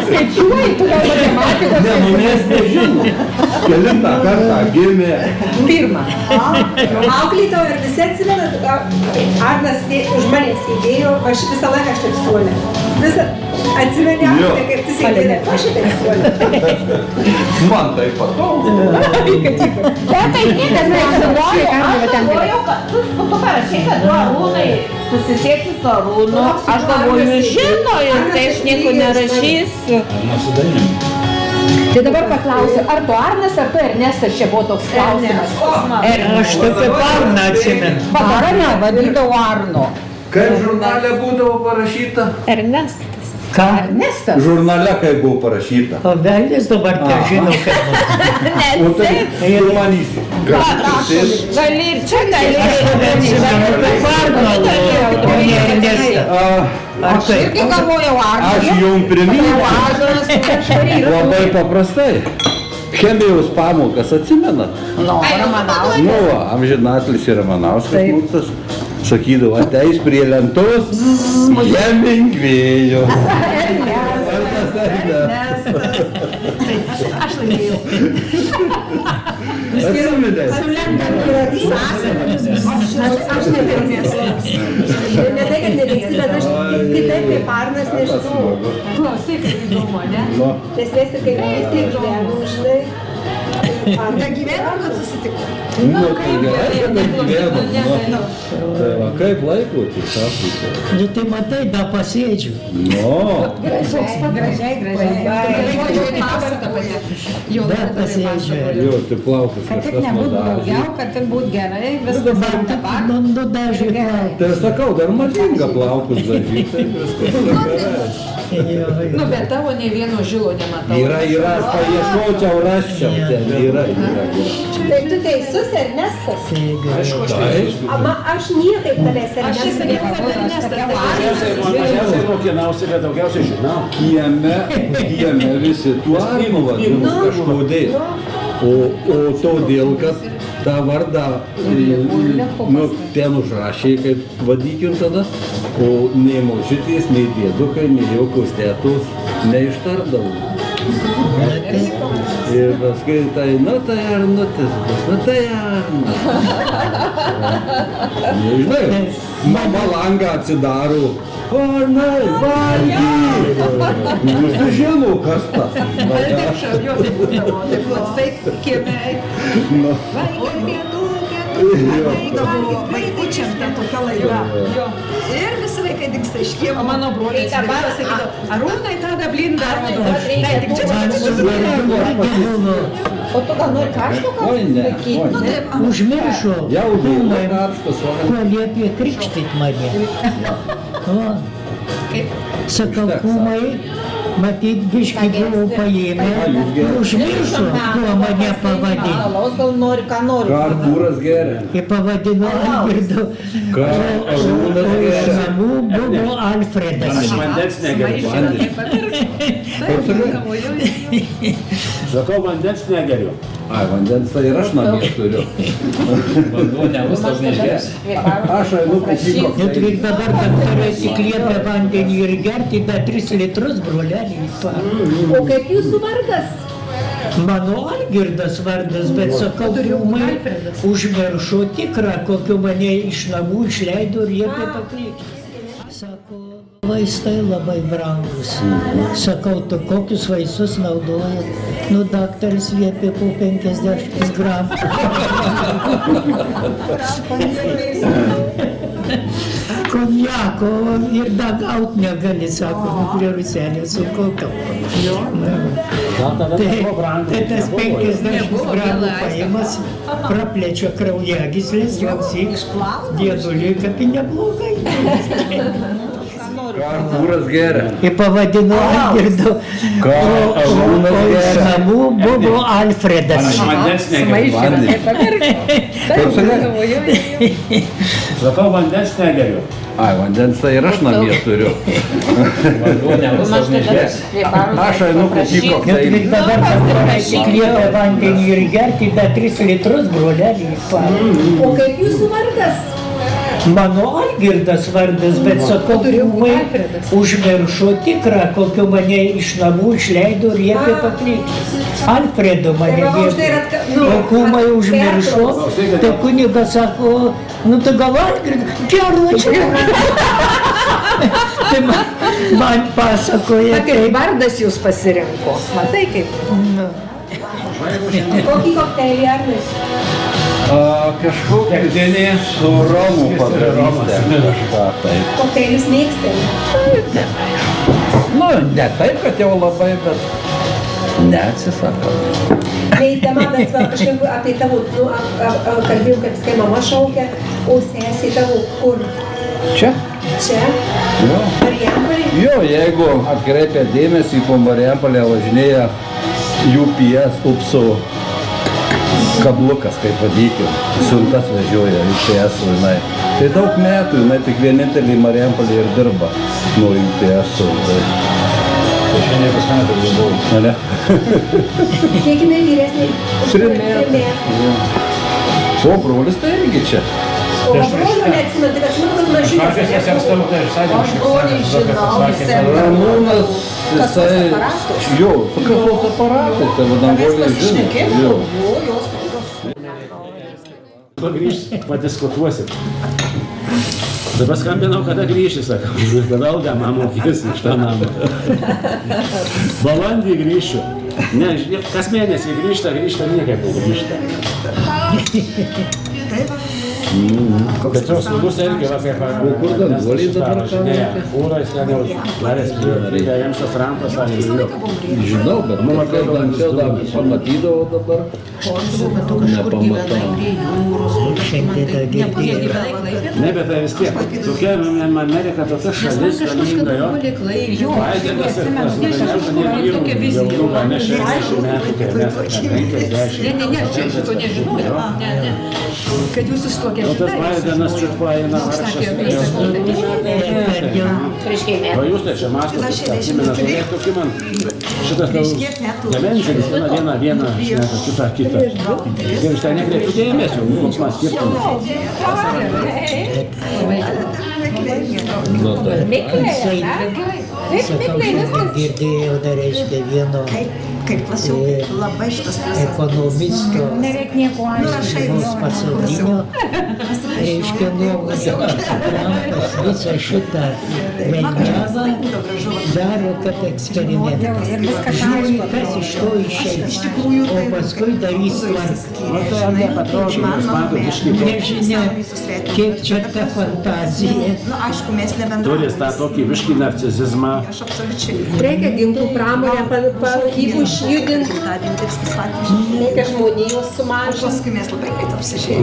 Skaičiuoji, tu gal matematikos. Ne, nu mes nežinom. Kelintą kartą gimė. Pirmą. Auklėtojo ir visi atsimena, Arnas už manęs įdėjo, aš visą laiką aš taip suolė. Visą atsimeni, Arnas, kaip tu sėdėjai, aš taip suolė. Man tai patogu. Bet tai niekas nežinojo, aš galvojau, kad tu parašai, kad du Arūnai susisiekti su Arūnu. Aš galvoju, žino ir tai aš nieko nerašysiu. Tai dabar paklausiu, ar tu Arnas, ar tu Ernestas, čia buvo toks klausimas. Aš taip kaip Arną atsimenu. Padarame, vadydavo Arno. Kaip žurnale būdavo parašyta? Ernestas. Ką? Ernestas? Žurnale kaip buvo parašyta. O velnis dabar nežino, kaip bus. O tai ir manysi. Gali ir čia, gali Aš irgi galvojau Arno. Aš jums priminiau. Labai paprastai. Chemijos pamokas atsimenat? Nu, Ramanauskas. Nu, amžinatlis ir Ramanauskas mūsas sakydavo, ateis prie lentos, žemink vėjo. Aš laimėjau. Atsimenai? Aš nepirmės. Ne tai, kad neveiksi, bet aš kitaip kaip Arnas nežinau. Klausyk, įdomu, ne? Nes mes ir kaip vis tiek gyvenam, žinai. Negyvenam, kad susitiko. Nu, tai gerai, kad negyvenam. Nu. Tai va, kaip laikotį, sakote? Nu tai matai, da pasėdžiu. Nu. Gražiai. Da pasėdžiu. Jo, tai plaukus Kad tik kažkas nebūtų nudažė. daugiau, kad tik būtų gerai, viskas dabar. Nu dažai gerai. Tai aš sakau, dar madinga plaukus dažyti, tai viskas gerai. Nu, bet tavo nei vieno žilo nematau. Yra, aš paieškočiau, rasčiau ten, yra. Tai tu teisus, Ernestas? Aišku, aš Aš niekaip tavęs Aš čia sakiau, kad Ernestas mažiausiai mokinausi, bet daugiausiai žinau. Kieme visi tuo armu vadinu kažkodėl. O todėl, kad tą vardą nu, ten užrašė, kaip vadykim tada, o nei močiutės, nei dėdukai, nei jokios tėtos neištardavo. Ir paskui tai, nu tai Arnutis, nu tai Arnutis. Žinai, mama langą atsidaro. Arnai, valgyk! Visi žino, kas tas. Nu. Vaikučiam ten tokia laida. Ir visi vaikai dingsta iš kiemo. Mano broliai sakydavo, Arūnai tada blindą rodo. O tu gal nori karšto Oi, ne. Užmiršo. Jau užmiršo karštas. Kuo liepė krikštyt mane. Va. Sakau, kūmai, matyt, biškį buvo paėmę. Užmiršo, kuo mane pavadino. Alaus gal nori, ką nori. Kartūras geria. Ir pavadino Algirdu. Arūnas Iš geria. namų buvo Alfredas. Aš vandens negeriu. Sakau, vandens negeriu. Ai, vandens tai ir aš namie turiu. Vanduo nebus toks neišgers. Aš einu kopyko. Net reik dabar daktarai tik liepia vandenį ir gerti, bet 3 litrus, brolelį. O kaip jūsų vardas? Mano Algirdas vardas, bet sakau, rūmai užmiršo tikrą, kokio mane iš namų išleido ir liepė pakrikti. Sako, vaistai labai brangus. Sakau, tu kokius vaistus naudojat? Nu, daktaras liepė po 50 gramų. Konjako ir dar gaut negali, sako, nu, prie Rusenio sukaukau. Tai tas 50 gramų paimas praplečia kraujagyslės, klausyk, dėdulį, kad tai neblogai. Kartūras geria. Ir pavadino Algirdu. Arūnas O iš geria. namų buvo Alfredas. Aš vandens negeriu. Kaip sakai? Sakau, vandens negeriu. Ai, vandens tai ir aš namie turiu. Vanduo nebus toks neišgers. Aš einu kopyko. Net reik dabar daktarai tik liepia vandenį ir gerti, bet 3 litrus, brolelį. O kaip jūsų vardas? Mano Algirdas vardas, bet sakau, rūmai užmiršo tikrą, kokio mane iš namų išleido ir liepė pakrikti. Alfredo mane liepė. O kūmai užmiršo, tai kunigas sako, nu tai gal Algirdas, gerla čia. Tai man pasakoja, Kaip vardas jūs pasirinko. Matai kaip? Kokį kokteilį Arnai? Kažkokia dienė su romų padarystė. Kažką taip. Kokteilis mėgstai? Nu, ne taip, kad jau labai, bet neatsisakau. Tai tema, bet va, kažkaip apie tavo, nu, kalbėjau, kad kai mama šaukia, o sesė tavo kur? Čia? Čia? Jo. Marijampolė? Jo, jeigu atkreipia dėmesį, po Marijampolę važinėja UPS upso kablukas, kaip vadykim, siuntas vežioja UPS, žinai. Tai daug metų, jinai tik vienintelį Marijampolė ir dirba nuo UPS. Tai Šiandien pas mane taip buvo. ne? Kiek jinai vyresnė? 3 metų. O brolis tai irgi čia. O brolio neatsimenu, tik atsimenu, kad mažytis. Mažas sesers tavo tai ir sakė, aš Ramūnas, jisai, jo, su kasos aparatais, tai vadangoliai žino. Jo. Pagrįžt, padiskutuosit. Dabar skambinau, kada grįši, sakau, tada algą man mokės iš tą namą. Balandį grįšiu. Ne, kas mėnesį grįžta, niekaip negrįžta. Bet jau sūnus irgi va kaip kur danguoliai dabar važinėja. Fūrais ten jau darės reikia jiems tas rampas ar jau. Žinau, bet kai anksčiau dar pamatydavau dabar, nepamatau. Šiandien girdėjau. Ne, bet tai vis tiek. Tokia Amerika, tokia šalis, galinga jo. Baidenas ir tas jaunimą, ne 60 metų, kai mes 50. Ne, aš šito nežinojau. Ne. Kad jūs sustuokė O tas Baidenas čia paėna vargšas. O jūs tai čia mąstas, atsimenat, tokį man šitas demencinis, vieną šneka, kitą. Ir iš ten nekreipiu dėmesio, koks man skirtumas. Girdėjau, dar reiškia vieno ekonomisto Lietuvos pasaulinio, reiškia nuomonę, Trumpas visą šitą velniavą daro kaip eksperimentą. Žiūri, kas iš to išeis, o paskui darys tvarką. Nežinia, kiek čia ta fantazija. Turis tą tokį viškį narcisizmą. Reikia ginklų pramonę palaikybų išjudinti, reikia žmonijos sumažinti.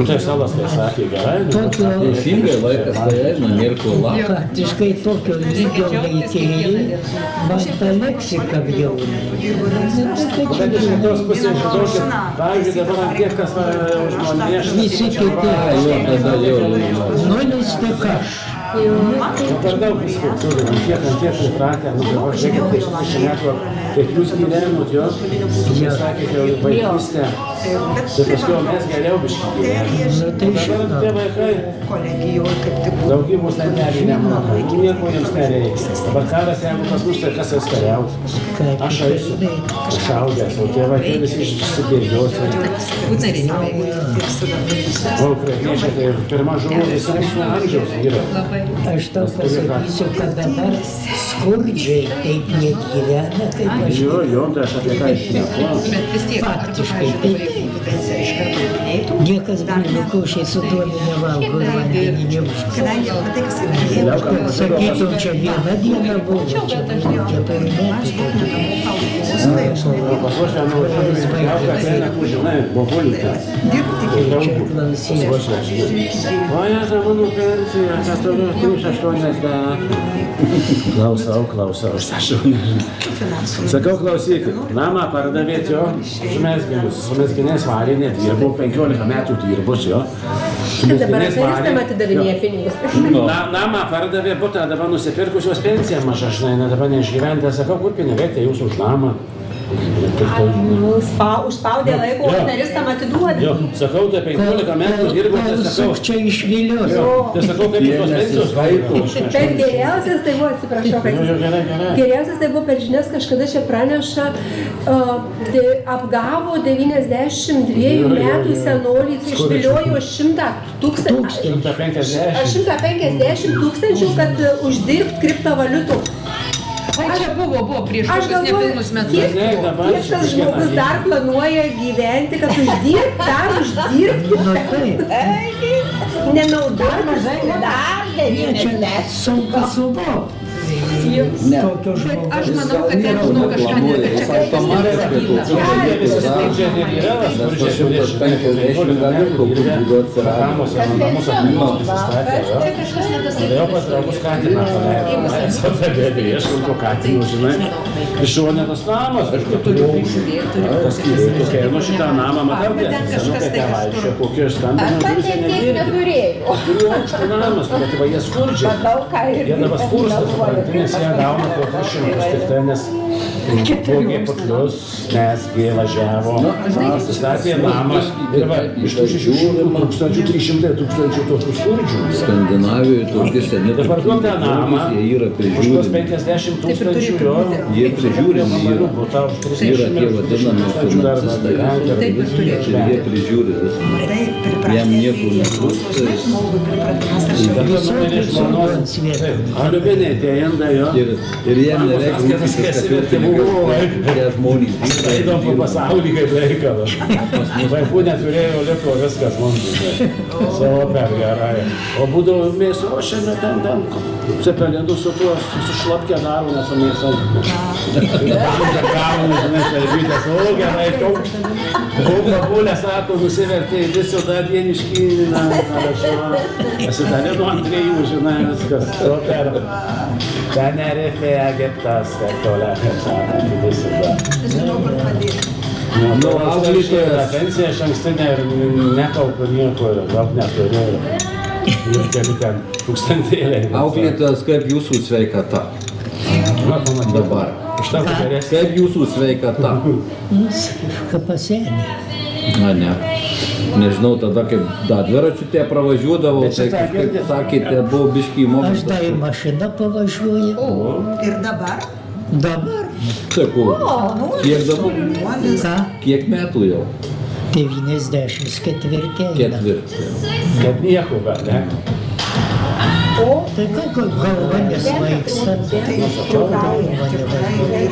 Tai salas, kai sakė, gerai. Teisingai laikas, tai eina, nėra ko laukti. Faktiškai tokio lygio veikėjai, man ta leksika bjauri. Bet iš kitos pusės žinokit, pavyzdžiui, dabar ant tiek, kas žmonės. Visi kiti. Nulis tik aš. Per daug visko turi, ant tiek pritratę, dabar žiūrėkit, kaip jūs gyvenot jos, jūs sakėte jau vaikystę, tai paskui mes geriau biškį gyvenome. Dabar tie vaikai daugybos lentelį nemoka, nieko jiems nereikia. Dabar karas jeigu pas mus, tai kas jas kariaus? Aš eisiu, šaudęs, o tie vaikai visi išsibėgios. O ukrainiečiai tai pirma žuvo visams amžiaus vyrai. Aš tau pasakysiu, kad dabar skurdžiai taip negyvena, kaip aš. Jo, tai aš apie ką išneku. Faktiškai taip. Niekas bulvių su duonu nevalgo ir vandenį neužkėlė. Sakytum, čia viena diena buvo, čia per metų. Послушай, ну, я постоянно žinai, bobuliuką. O ja za mano pensiją, kad turiu 380. Klausau, aš nežinau. Sakau, klausykit, namą pardavėt jo, su mezginiais varė nedirbau, 15 metų dirbus jo. Dabar atsarystam atidavinėja pinigus. Namą pardavė, butą dabar nusipirkusios pensiją mažą, žinai, dabar neišgyventę. Sakau, kur pinigai, tai jūs už namą. Užspaudė laiko, o naristam atiduodė. Jo, sakau, tai 15 metų dirbu, tai sakau. Čia išvilios. Tai sakau, kaip jūs pensijos vaiko. Bet geriausias tai buvo, atsiprašau, kad geriausias tai buvo per žinias kažkada čia praneša, apgavo 92 metų senolį, išviliojo 100 tūkstančių, kad uždirbt kriptovaliutų. Čia buvo prieš nepilnus metus. Kiek tas žmogus dar planuoja gyventi, kad uždirbti? Nenaudotas dar 90. Sunku suvokti. Tokio žmogaus. Aš manau, kad jie žinau kažką Išuonėtas namas, aš turiu prižiūrėti. Nu šitą namą matau, senukai tėvaišė, kokio aš skambinu. Neturėjau. Turiu aukštą namas, bet va jie skurdžiai. Jie dabar skurstas, nes jie gauna po 300 tik tai, nes Vogė paklius, mesgi važiavo, statė namą ir va, iš tų 600 tūkstančių tokių skurdžių. Skandinavijoje tokie seni Dabar duok tą namą, jie yra už tuos prižiūrimi. 50 tūkstančių jo, Jie prižiūrimi yra. butą už Yra 30 tie vadinami finansistai, ir jie prižiūri viską. Jam nieko netrūksta. Aliubinė tie indai jo. Ir jiem nereikia rūpintis, kad tie žmonės Eidom po pasaulį kaip reikalas. Vaikų neturėjo, liko viskas mums. Super gerai. O būdavo mėsų, o šiandien ten cepelinų su tuo, su šlapkė daro, nes mėsą. Tamžą kaunų, žinai, šalbytės, o gerai, daug babulė sako, nusivertė, visų dar vieniškynina, pasidalino ant 3, žinai, viskas. Super. Tenerifė, Egiptas, ir toliau, kaip sakant, visada. Nu, auklėtojas. Pensija aš ankstinė ir nekaupiu nieko, daug neturiu. Ir keli ten tūkstantėliai. Auklėtojas, kaip jūsų sveikata dabar? Kaip jūsų sveikata? Ką pasenė. Na ne. Nežinau, tada kaip dviračiu tie pravažiuodavo, Bet tai šitą kažkaip girdit? sakėte, buvo biškį Aš momentas. dar į mašiną pavažiuoju. Ir dabar? Dabar. Sakau, kiek dabar? Ką? Kiek metų jau? 94. Ketvirtį. Kad nieko, bet ne? Tai ką, galva nesvaigsta.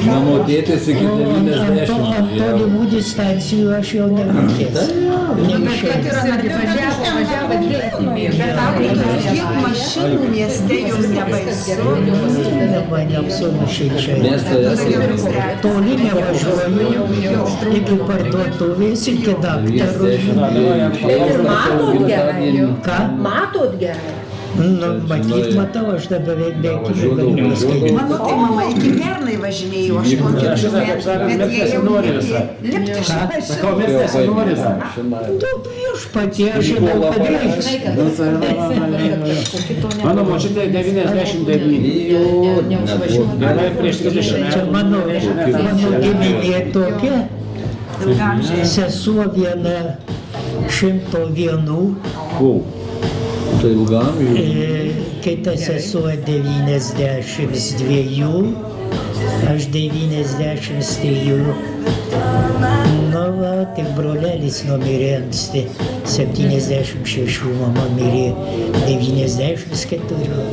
Mano tėtis iki 90. Ant tolimų distancijų aš jau nevykęs. Neišėjęs. Kiek mašinų mieste jums nebaisu? Dabar neabsoliučiai čia. Miestą esame. Toli nevažiuoju iki parduotuvės, iki daktarų. Ką? Matot gerai. Nu, matyt, matau, aš dabar beveik galiu pasakyti. Mano tai mama iki pernai važinėjo 8 Aš šitą, kaip sakant, bet net jie jau nesinori visą. lipti iš Sakau, mes nesinori visą. Tu viešpatie, aš žinau, kad reiks. Mano močiutė 99. Gerai prieš 30 metų. Čia mano giminė tokia, sesuo viena 101, Tai ilgam jų. kita sesuo 92, aš 93. Nu, va, tik brolelis numirė anksti, 76, mama mirė 94.